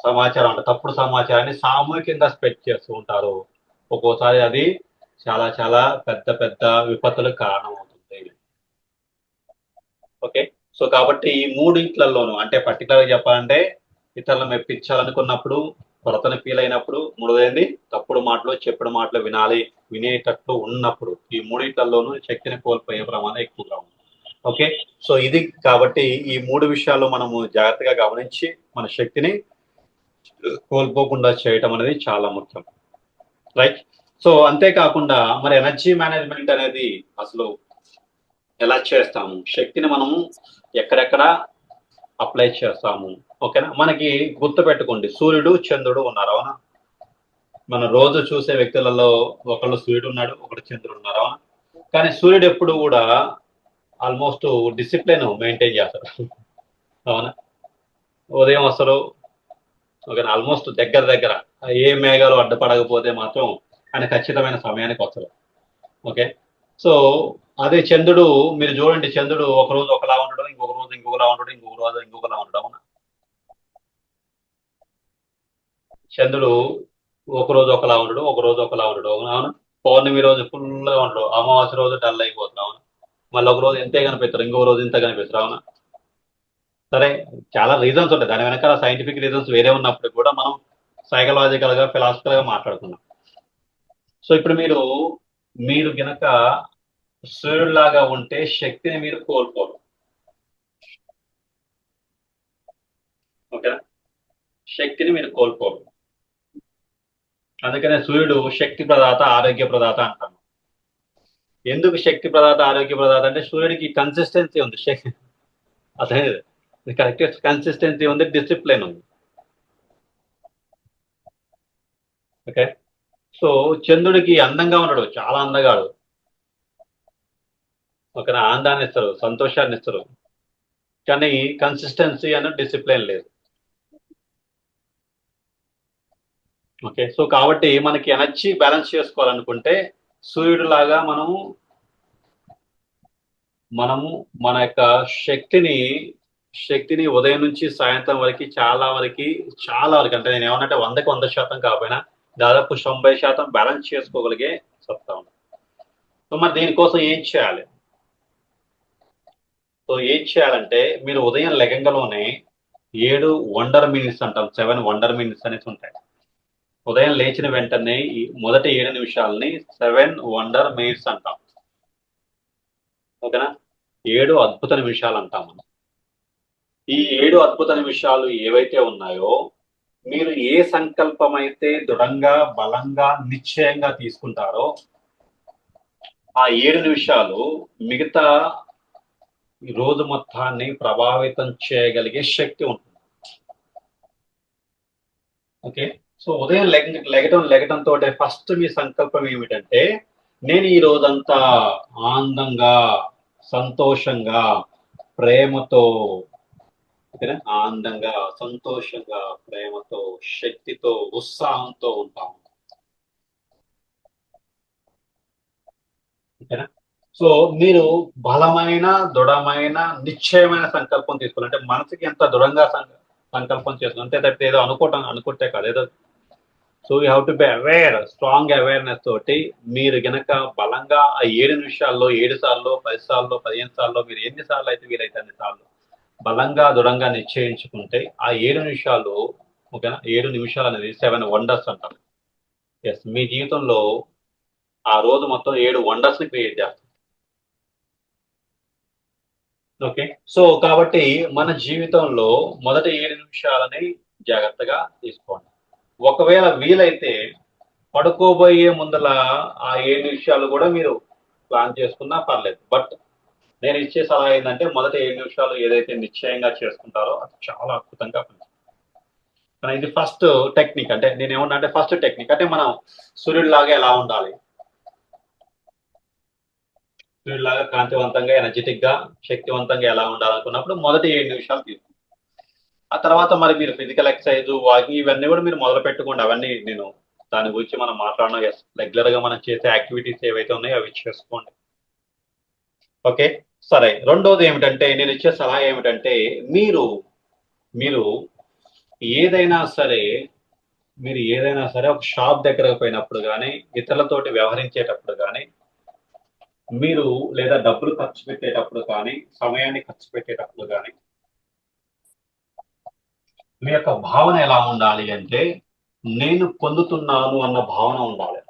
సమాచారం అంటే తప్పుడు సమాచారాన్ని సామూహికంగా స్ప్రెడ్ చేస్తూ ఉంటారు. ఒక్కోసారి అది చాలా చాలా పెద్ద పెద్ద విపత్తులకు కారణం అవుతుంది. ఓకే. సో కాబట్టి ఈ మూడింట్లలోనూ అంటే పర్టికులర్ గా చెప్పాలంటే ఇతరులను మెప్పించాలనుకున్నప్పుడు, కొరతను ఫీల్ అయినప్పుడు, మూడోది తప్పుడు మాటలు చెప్పుడు మాటలు వినేటట్లు ఉన్నప్పుడు, ఈ మూడింట్లలోనూ శక్తిని కోల్పోయే ప్రమాదం ఎక్కువగా ఉంది. ఓకే. సో ఇది కాబట్టి ఈ 3 విషయాలు మనము జాగ్రత్తగా గమనించి మన శక్తిని కోల్పోకుండా చేయటం అనేది చాలా ముఖ్యం. రైట్. సో అంతేకాకుండా మరి ఎనర్జీ మేనేజ్మెంట్ అనేది అసలు ఎలా చేస్తాము, శక్తిని మనము ఎక్కడెక్కడ అప్లై చేస్తాము, ఓకేనా. మనకి గుర్తు పెట్టుకోండి, సూర్యుడు చంద్రుడు ఉన్నారు, అవునా. మనం రోజు చూసే వ్యక్తులలో ఒకళ్ళు సూర్యుడు ఉన్నాడు, ఒకడు చంద్రుడు ఉన్నారు, అవునా. కానీ సూర్యుడు ఎప్పుడు కూడా ఆల్మోస్ట్ డిసిప్లిన్ మెయింటైన్ చేస్తారు, అవునా. ఉదయం వస్తారు, ఓకేనా, ఆల్మోస్ట్ దగ్గర దగ్గర ఏ మేఘాలు అడ్డపడకపోతే మాత్రం ఆయన ఖచ్చితమైన సమయానికి వస్తారు. ఓకే. సో అదే చంద్రుడు, మీరు చూడండి, చంద్రుడు ఒక రోజు ఒకలా ఉండడం, ఇంకొక రోజు ఇంకొకలా ఉండడం, ఇంకొక రోజు ఇంకొకలా ఉండడం, అవునా. చంద్రుడు ఒక రోజు ఒకలా ఉండడు, ఒక రోజు ఒకలా ఉండడు, అవునా. పౌర్ణమి రోజు ఫుల్గా ఉండడు, అమావాస్య రోజు డల్ అయిపోతాడు, అవునా. మళ్ళీ ఒక రోజు ఇంతే కనిపిస్తారు, ఇంకొక రోజు ఇంత కనిపిస్తారు, అవునా. సరే, చాలా రీజన్స్ ఉంటాయి దాని వెనకాల, సైంటిఫిక్ రీజన్స్ వేరే ఉన్నప్పుడు కూడా మనం సైకలాజికల్ గా ఫిలాసఫికల్ గా మాట్లాడుకున్నాం. సో ఇప్పుడు మీరు గనక సూర్యుడిలాగా ఉంటే శక్తిని మీరు కోల్పోరు, ఓకేనా, శక్తిని మీరు కోల్పోరు. అందుకనే సూర్యుడు శక్తి ప్రదాత, ఆరోగ్య ప్రదాత అంటాను. ఎందుకు శక్తి ప్రదాత, ఆరోగ్య ప్రదాత అంటే సూర్యుడికి కన్సిస్టెన్సీ ఉంది, శక్తి అదే కరెక్ట్ కన్సిస్టెన్సీ ఉంది, డిసిప్లిన్ ఉంది, ఓకే. సో చంద్రుడికి అందంగా ఉన్నాడు, చాలా అందగాడు. ఓకేనా, ఆనందాన్ని ఇస్తారు, సంతోషాన్ని ఇస్తారు, కానీ కన్సిస్టెన్సీ అన్న డిసిప్లిన్ లేదు. ఓకే. సో కాబట్టి మనకి ఎనర్జీ బ్యాలెన్స్ చేసుకోవాలనుకుంటే సూర్యుడు లాగా మనము మన యొక్క శక్తిని ఉదయం నుంచి సాయంత్రం వరకు చాలా వరకు అంటే నేను ఏమన్నంటే 100% కాకపోయినా దాదాపు 90% బ్యాలెన్స్ చేసుకోగలిగే సత్తా ఉంది. సో మరి దీనికోసం ఏం చేయాలి? సో ఏం చేయాలంటే మీరు ఉదయం లెగంగలోనే 7 వండర్ మినిట్స్ అంటాం, 7 వండర్ మినిట్స్ అనేసి ఉంటాయి. ఉదయం లేచిన వెంటనే ఈ మొదటి 7 నిమిషాలని 7 వండర్ మినిట్స్ అంటాం. ఓకేనా, 7 అద్భుత నిమిషాలు అంటాం మనం. ఈ 7 అద్భుత నిమిషాలు ఏవైతే ఉన్నాయో, మీరు ఏ సంకల్పం అయితే దృఢంగా, బలంగా, నిశ్చయంగా తీసుకుంటారో ఆ 7 నిమిషాలు మిగతా ఈ రోజు మొత్తాన్ని ప్రభావితం చేయగలిగే శక్తి ఉంటుంది. ఓకే. సో ఉదయం లెగటం తోటే ఫస్ట్ మీ సంకల్పం ఏమిటంటే, నేను ఈ రోజంతా ఆనందంగా, సంతోషంగా, ప్రేమతో, ఓకేనా, ఆనందంగా, సంతోషంగా, ప్రేమతో, శక్తితో, ఉత్సాహంతో ఉంటాము. ఓకేనా. సో మీరు బలమైన, దృఢమైన, నిశ్చయమైన సంకల్పం తీసుకోవాలి. అంటే మనసుకి ఎంత దృఢంగా సంకల్పం చేసుకోవాలి, అంతే తప్పితే ఏదో అనుకుంటే కాదు, ఏదో. So you have to be aware, strong awareness తోటి మీరు గనక బలంగా ఆ 7 నిమిషాల్లో 7 సార్లు, 10 సార్లు, 15 సార్లు, మీరు ఎన్ని సార్లు అయితే వీలైతే అన్ని సార్లు బలంగా, దృఢంగా నిశ్చయించుకుంటే ఆ 7 నిమిషాలు, ఓకేనా, 7 నిమిషాలు అనేది 7 వండర్స్ అంటారు. ఎస్, మీ జీవితంలో ఆ రోజు మొత్తం 7 వండర్స్ ని క్రియేట్ చేస్తారు. ఓకే. సో కాబట్టి మన జీవితంలో మొదటి 7 నిమిషాలని జాగ్రత్తగా తీసుకోండి. ఒకవేళ వీలైతే పడుకోబోయే ముందల ఆ 7 నిమిషాలు కూడా మీరు ప్లాన్ చేసుకున్నా పర్లేదు. బట్ నేను ఇచ్చే సలహా ఏంటంటే మొదటి 7 నిమిషాలు ఏదైతే నిశ్చయంగా చేసుకుంటారో అది చాలా అద్భుతంగా పనిచేస్తుంది. కానీ ఇది ఫస్ట్ టెక్నిక్. అంటే నేనేమన్నా అంటే ఫస్ట్ టెక్నిక్ అంటే మనం సూర్యుడిలాగా ఎలా ఉండాలి, సూర్యుడిలాగా కాంతివంతంగా, ఎనర్జెటిక్ గా, శక్తివంతంగా ఎలా ఉండాలనుకున్నప్పుడు మొదటి 7 నిమిషాలు తీసుకుంటాం. ఆ తర్వాత మరి మీరు ఫిజికల్ ఎక్సర్సైజ్, వాకింగ్ ఇవన్నీ కూడా మీరు మొదలు పెట్టుకోండి. అవన్నీ నేను దాని గురించి మనం మాట్లాడడం, రెగ్యులర్ గా మనం చేసే యాక్టివిటీస్ ఏవైతే ఉన్నాయో అవి చేసుకోండి. ఓకే. సరే, రెండోది ఏమిటంటే నేను ఇచ్చే సలహా ఏమిటంటే మీరు మీరు ఏదైనా సరే ఒక షాప్ దగ్గరకు పోయినప్పుడు కానీ, ఇతరులతోటి వ్యవహరించేటప్పుడు కానీ, మీరు లేదా డబ్బులు ఖర్చు పెట్టేటప్పుడు కానీ, సమయాన్ని ఖర్చు పెట్టేటప్పుడు కానీ మీ యొక్క భావన ఎలా ఉండాలి అంటే, నేను పొందుతున్నాను అన్న భావన ఉండాలి.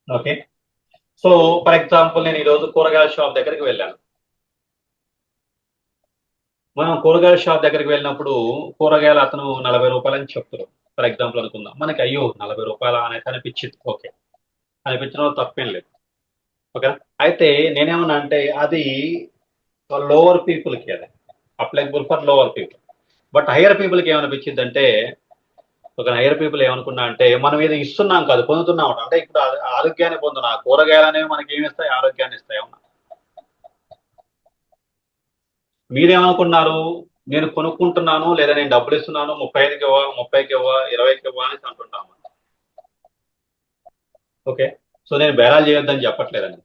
ఓకే. సో ఫర్ ఎగ్జాంపుల్ నేను ఈరోజు కూరగాయల షాప్ దగ్గరికి వెళ్ళాను. మనం కూరగాయల షాప్ దగ్గరికి వెళ్ళినప్పుడు కూరగాయలు అతను 40 రూపాయలని చెప్తారు. ఫర్ ఎగ్జాంపుల్ అనుకుందాం, మనకి అయ్యో 40 రూపాయల అనేది అనిపించింది. ఓకే, అనిపించడం తప్పేం లేదు. ఓకే. అయితే నేనేమన్నా అంటే అది లోవర్ పీపుల్కి అది applicable for lower people. But hire పీపుల్కి ఏమనిపించింది అంటే, ఒక హైయర్ పీపుల్ ఏమనుకున్నా అంటే మనం ఏదో ఇస్తున్నాం కాదు, పొందుతున్నాం అంటే ఇప్పుడు ఆరోగ్యాన్ని పొందుతున్నా. కూరగాయలు అనేవి మనకి ఏమి ఇస్తాయి? ఆరోగ్యాన్ని ఇస్తాయి. ఏమన్నా మీరేమనుకున్నారు? నేను కొనుక్కుంటున్నాను లేదా నేను డబ్బులు ఇస్తున్నాను, 35కి ఇవ్వ, 30కి ఇవ్వ, 20కి ఇవ్వ అని అంటుంటాము. ఓకే. సో నేను బేరాలు చేయొద్దని చెప్పట్లేదండి.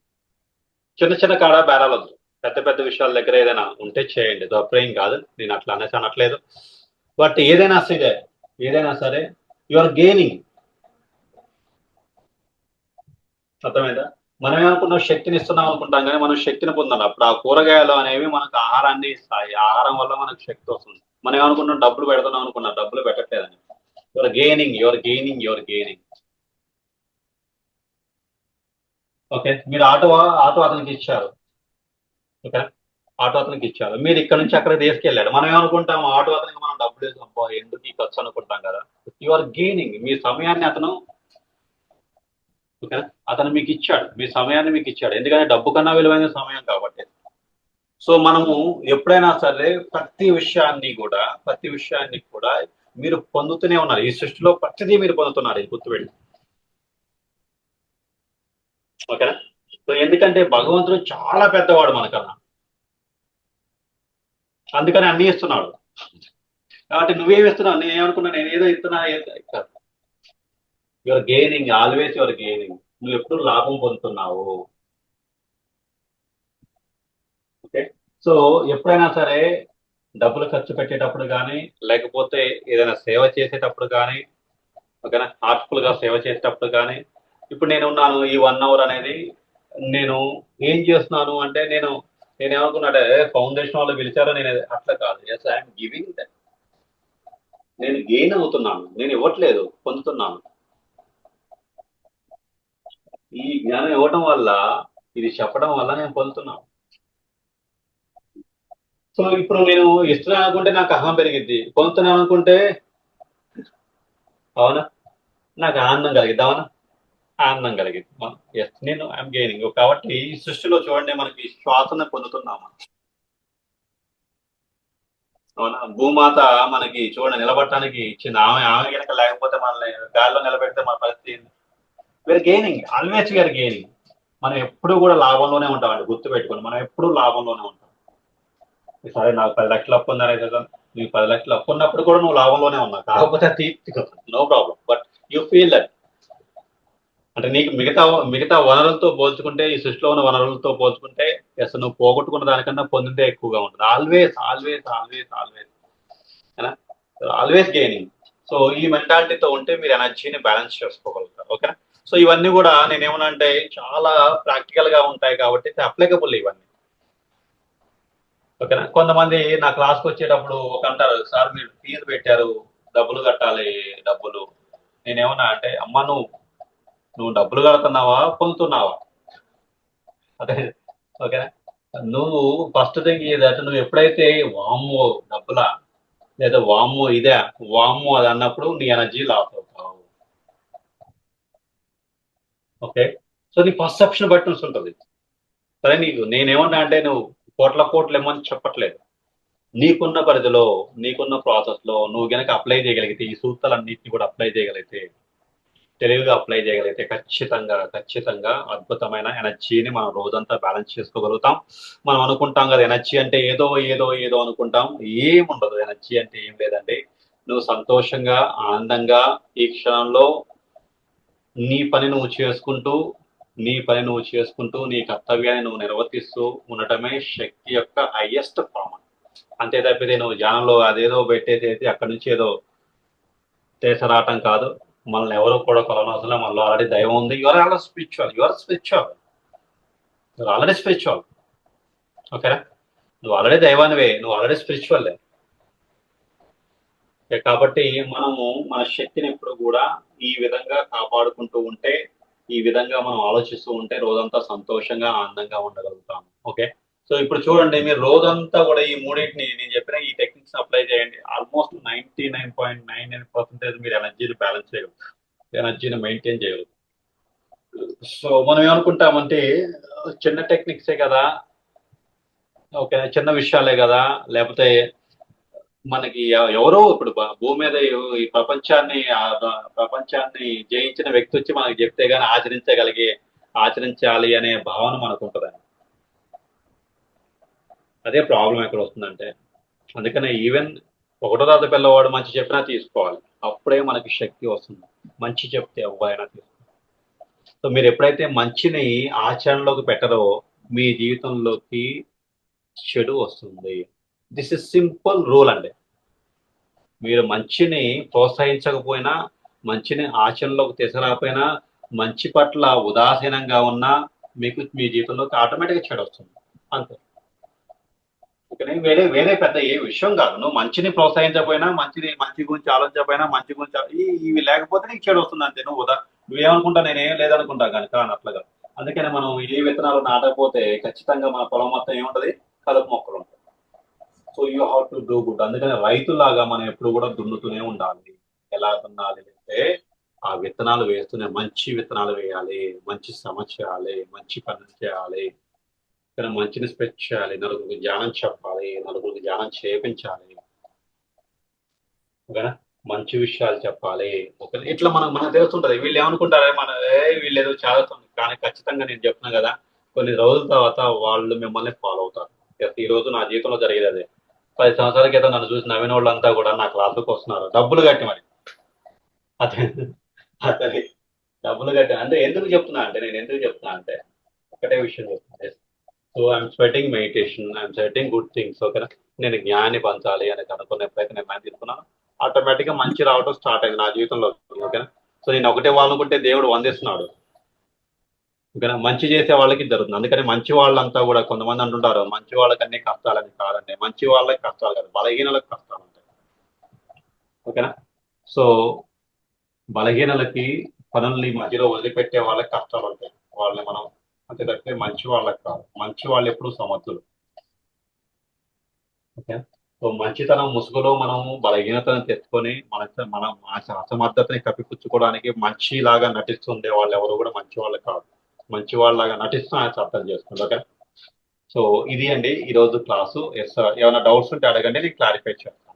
చిన్న చిన్న కాడ బేరాలు వద్దు. పెద్ద పెద్ద విషయాల దగ్గర ఏదైనా ఉంటే చేయండి, తప్పేం కాదు. నేను అట్లా అనేసి అనట్లేదు. బట్ ఏదైనా సరే యు ఆర్ గెయినింగ్. అర్థమైందా? మనం ఏమనుకున్నాం, శక్తిని ఇస్తున్నాం అనుకుంటాం, కానీ మనం శక్తిని పొందాలి. అప్పుడు ఆ కూరగాయలు అనేవి మనకు ఆహారాన్ని ఇస్తాయి. ఆహారం వల్ల మనకు శక్తి వస్తుంది. మనం ఏమనుకుంటాం, డబ్బులు పెడుతున్నాం అనుకున్నాం, డబ్బులు పెట్టట్లేదని. Your gaining. ఓకే. మీరు ఆటో అతనికి ఇచ్చారు. ఓకే, ఆటో అతనికి ఇచ్చారు. మీరు ఇక్కడ నుంచి అక్కడ తీసుకెళ్ళాడు. మనం ఏమనుకుంటాం, ఆటో అతనికి మనం డబ్బులు ఇస్తాం, ఎందుకు ఈ ఖర్చు అనుకుంటాం కదా. Your gaining. మీ సమయాన్ని అతను, ఓకే, అతను మీకు ఇచ్చాడు, మీ సమయాన్ని మీకు ఇచ్చాడు. ఎందుకంటే డబ్బు కన్నా విలువైన సమయం కాబట్టి. సో మనము ఎప్పుడైనా సరే ప్రతి విషయాన్ని కూడా మీరు పొందుతూనే ఉన్నారు. ఈ సృష్టిలో ప్రతిదీ మీరు పొందుతున్నారు. ఇది గుర్తుపెట్టి. ఓకేనా? సో ఎందుకంటే భగవంతుడు చాలా పెద్దవాడు మనకన్నా. అందుకని అన్ని ఇస్తున్నాడు. కాబట్టి నువ్వేమి ఇస్తున్నావు? నేనేమనుకున్నా, నేను ఏదో ఇస్తున్నా కాదు. Your gaining, always your gaining. నువ్వు ఎప్పుడు లాభం పొందుతున్నావు. ఓకే. సో ఎప్పుడైనా సరే డబ్బులు ఖర్చు పెట్టేటప్పుడు కానీ, లేకపోతే ఏదైనా సేవ చేసేటప్పుడు కానీ, ఓకేనా, హార్ట్ఫుల్ గా సేవ చేసేటప్పుడు కానీ, ఇప్పుడు నేను ఉన్నాను ఈ 1 అవర్ అనేది నేను ఏం చేస్తున్నాను అంటే నేనేమనుకున్నాడే ఫౌండేషన్ వాళ్ళు పిలిచారో నేను అట్లా కాదు. Yes I'm giving that. నేను గెయిన్ అవుతున్నాను, నేను ఇవ్వట్లేదు, పొందుతున్నాను. ఈ జ్ఞానం ఇవ్వటం వల్ల, ఇది చెప్పడం వల్ల నేను పొందుతున్నాను. సో ఇప్పుడు నేను ఇస్తున్నాను అనుకుంటే నాకు అహం పెరిగిద్ది, పొందుతున్నాను అనుకుంటే అవునా నాకు ఆనందం కలిగిద్ది. అవునా ఆనందం కలిగింది. ఎస్ నేను ఐఎమ్ గెయినింగ్. కాబట్టి ఈ సృష్టిలో చూడండి మనకి శ్వాసను పొందుతున్నాము. అవునా భూమాత మనకి చూడండి నిలబడటానికి ఇచ్చింది. ఆమె కనుక లేకపోతే మనల్ని గాల్లో నిలబెడితే మన పరిస్థితి ఏంటి? We're gaining, always we're gaining. మనం ఎప్పుడు కూడా లాభంలోనే ఉంటామండి, గుర్తు పెట్టుకోండి. మనం ఎప్పుడు లాభంలోనే ఉంటాం. సరే నాకు 10 లక్షలు అప్పు ఉందనే కదా, నీకు 10 లక్షలు అప్పు ఉన్నప్పుడు కూడా నువ్వు లాభంలోనే ఉన్నావు. కాకపోతే no problem, but you feel that. అంటే నీకు మిగతా మిగతా వనరులతో పోల్చుకుంటే, ఈ సృష్టిలో ఉన్న వనరులతో పోల్చుకుంటే అసలు నువ్వు పోగొట్టుకున్న దానికన్నా పొందిందే ఎక్కువగా ఉంటుంది. Always always always always always gaining. So ఈ మెంటాలిటీతో ఉంటే మీరు ఎనర్జీని బ్యాలెన్స్ చేసుకోగలుగుతారు. ఓకేనా? సో ఇవన్నీ కూడా నేనేమన్నా అంటే చాలా ప్రాక్టికల్ గా ఉంటాయి కాబట్టి అప్లికబుల్ ఇవన్నీ. ఓకేనా? కొంతమంది నా క్లాస్కి వచ్చేటప్పుడు ఒక అంటారు, సార్ మీరు ఫీజు పెట్టారు, డబ్బులు కట్టాలి, డబ్బులు. నేనేమన్నా అంటే అమ్మ నువ్వు డబ్బులు కడుతున్నావా, పొందుతున్నావా? అదే. ఓకేనా? నువ్వు ఫస్ట్ థింగ్ ఏదంటే నువ్వు ఎప్పుడైతే వామ్మో డబ్బులా, లేదా వామ్మో ఇదే, వామ్మో అది అన్నప్పుడు నీ ఎనర్జీ లాస్ అవుతావు. ఓకే. సో నీ పర్సెప్షన్ బట్టి ఉంటుంది. సరే నేనేమన్నా అంటే నువ్వు కోట్లు ఏమని చెప్పట్లేదు. నీకున్న పరిధిలో, నీకున్న ప్రాసెస్ లో నువ్వు గనక అప్లై చేయగలిగితే, ఈ సూత్రాలన్నింటినీ కూడా అప్లై చేయగలిగితే, తెలివిగా అప్లై చేయగలిగితే ఖచ్చితంగా ఖచ్చితంగా అద్భుతమైన ఎనర్జీని మనం రోజంతా బ్యాలెన్స్ చేసుకోగలుగుతాం. మనం అనుకుంటాం కదా ఎనర్జీ అంటే ఏదో ఏదో ఏదో అనుకుంటాం. ఏముండదు. ఎనర్జీ అంటే ఏం లేదండి. నువ్వు సంతోషంగా ఆనందంగా ఈ క్షణంలో నీ పని నువ్వు చేసుకుంటూ నీ కర్తవ్యాన్ని నువ్వు నిర్వర్తిస్తూ ఉండటమే శక్తి యొక్క హైయెస్ట్ ఫామ్. అంతే తప్పితే నువ్వు ధ్యానంలో అదేదో పెట్టేసేసి అక్కడి నుంచి ఏదో రావటం కాదు. మనల్ని ఎవరు కూడా కొలనవసరం. మనలో ఆల్రెడీ దైవం ఉంది. Your already spiritual. నువ్వు ఆల్రెడీ స్పిరిచువల్. ఓకేనా? నువ్వు ఆల్రెడీ దైవానివే, నువ్వు ఆల్రెడీ స్పిరిచువల్. కాబట్టి మనము మన శక్తిని ఎప్పుడు కూడా ఈ విధంగా కాపాడుకుంటూ ఉంటే, ఈ విధంగా మనం ఆలోచిస్తూ ఉంటే రోజంతా సంతోషంగా ఆనందంగా ఉండగలుగుతాం. ఓకే. సో ఇప్పుడు చూడండి, మీరు రోజంతా కూడా ఈ మూడింటిని నేను చెప్పిన ఈ టెక్నిక్స్ అప్లై చేయండి. ఆల్మోస్ట్ 99.99% మీరు ఎనర్జీని బ్యాలెన్స్ చేయగలరు, ఎనర్జీని మెయింటైన్ చేయగలరు. సో మనం ఏమనుకుంటామంటే చిన్న టెక్నిక్సే కదా, ఓకే, చిన్న విషయాలే కదా, లేకపోతే మనకి ఎవరో ఇప్పుడు భూమి మీద ఈ ప్రపంచాన్ని జయించిన వ్యక్తి వచ్చి మనకి చెప్తే గానీ ఆచరించాలి అనే భావన మనకు ఉంటుందండి. అదే ప్రాబ్లం ఎక్కడ వస్తుందంటే, అందుకనే ఈవెన్ ఒకటో తరగతి పిల్లవాడు మంచి చెప్పినా తీసుకోవాలి. అప్పుడే మనకి శక్తి వస్తుంది. మంచి చెప్తే ఎవరైనా తీసుకోవాలి. సో మీరు ఎప్పుడైతే మంచిని ఆచరణలోకి పెట్టరో మీ జీవితంలోకి చెడు వస్తుంది. దిస్ ఇస్ సింపుల్ రూల్ అండి. మీరు మంచిని ప్రోత్సహించకపోయినా, మంచిని ఆచరణలోకి తీసుకురాకపోయినా, మంచి పట్ల ఉదాసీనంగా ఉన్నా మీకు మీ జీవితంలోకి ఆటోమేటిక్గా చెడు వస్తుంది. అంతే. ఇక్కడ వేరే వేరే పెద్ద ఏ విషయం కాదు. నువ్వు మంచిని ప్రోత్సహించకపోయినా, మంచి గురించి ఆలోచించకపోయినా, మంచి గురించి ఇవి లేకపోతే నీకు చెడు వస్తుంది. అంతే. నువ్వేమనుకుంటా, నేనేం లేదనుకుంటా కానీ అట్లా కాదు. అందుకని మనం ఏ విత్తనాలు నాటకపోతే ఖచ్చితంగా మన పొలం మొత్తం ఏముంటది, కలుపు మొక్కలు ఉంటాయి. So you have to do good. అందుకని రైతులాగా మనం ఎప్పుడు కూడా దున్నుతూనే ఉండాలి. ఎలా దున్నాలి అంటే ఆ విత్తనాలు వేస్తూనే, మంచి విత్తనాలు వేయాలి, మంచి శ్రమ చేయాలి, మంచి పనులు చేయాలి, ఇక్కడ మంచిని స్ప్రెడ్ చేయాలి, నలుగురికి ధ్యానం చెప్పాలి, నలుగురికి ధ్యానం చేపించాలి. ఓకేనా? మంచి విషయాలు చెప్పాలి. ఇట్లా మనకు తెలుస్తుంటది. వీళ్ళు ఏమనుకుంటారే వీళ్ళు ఏదో చదువుతుంది. కానీ ఖచ్చితంగా నేను చెప్తున్నా కదా! కొన్ని రోజుల తర్వాత వాళ్ళు మిమ్మల్ని ఫాలో అవుతారు. ఈ రోజు నా జీవితంలో జరిగేది అదే. 10 సంవత్సరాల క్రితం నన్ను చూసి నవ్వినోళ్ళంతా కూడా నా క్లాస్‌లోకి వస్తున్నారు. డబ్బులు కట్టి మరి. అదే అదే డబ్బులు కట్టి అంటే నేను ఎందుకు చెప్తున్నా అంటే ఒకటే విషయం చెప్తున్నా. So I'm sweating meditation, I'm sweating good things. ఓకేనా? నేను జ్ఞానాన్ని పంచాలి అని అనుకున్న ఎప్పుడైతే నిర్ణయం తీసుకున్నాను, ఆటోమేటిక్‌గా మంచి రావడం స్టార్ట్ అయింది నా జీవితంలో. ఓకేనా? సో నేను ఒకటే వాళ్ళనుకుంటే దేవుడు వందిస్తున్నాడు. ఓకేనా? మంచి చేసే వాళ్ళకి జరుగుతుంది. అందుకని మంచి వాళ్ళంతా కూడా కొంతమంది అంటుంటారు, మంచి వాళ్ళకి అన్ని కష్టాలని. కాదండి. మంచి వాళ్ళకి కష్టాలు కాదు, బలహీనలకు కష్టాలు ఉంటాయి. ఓకేనా? సో బలహీనలకి పనుల్ని మధ్యలో వదిలిపెట్టే వాళ్ళకి కష్టాలు ఉంటాయి. వాళ్ళని మనం అంతే తప్పితే మంచి వాళ్ళకి కాదు. మంచి వాళ్ళు ఎప్పుడు సమర్థులు. ఓకే. సో మంచితనం ముసుగులో మనము బలహీనతను తెచ్చుకొని మన అసమర్థతని కప్పిపుచ్చుకోవడానికి మంచిలాగా నటిస్తుండే వాళ్ళు ఎవరు కూడా మంచి వాళ్ళు కాదు. మంచి వాళ్ళలాగా నటిస్తూ ఆయన అర్థం చేసుకోండి. ఓకే. సో ఇది అండి ఈరోజు క్లాసు. ఎస్, ఏమైనా డౌట్స్ ఉంటే అడగండి, నేను క్లారిఫై చేస్తాను.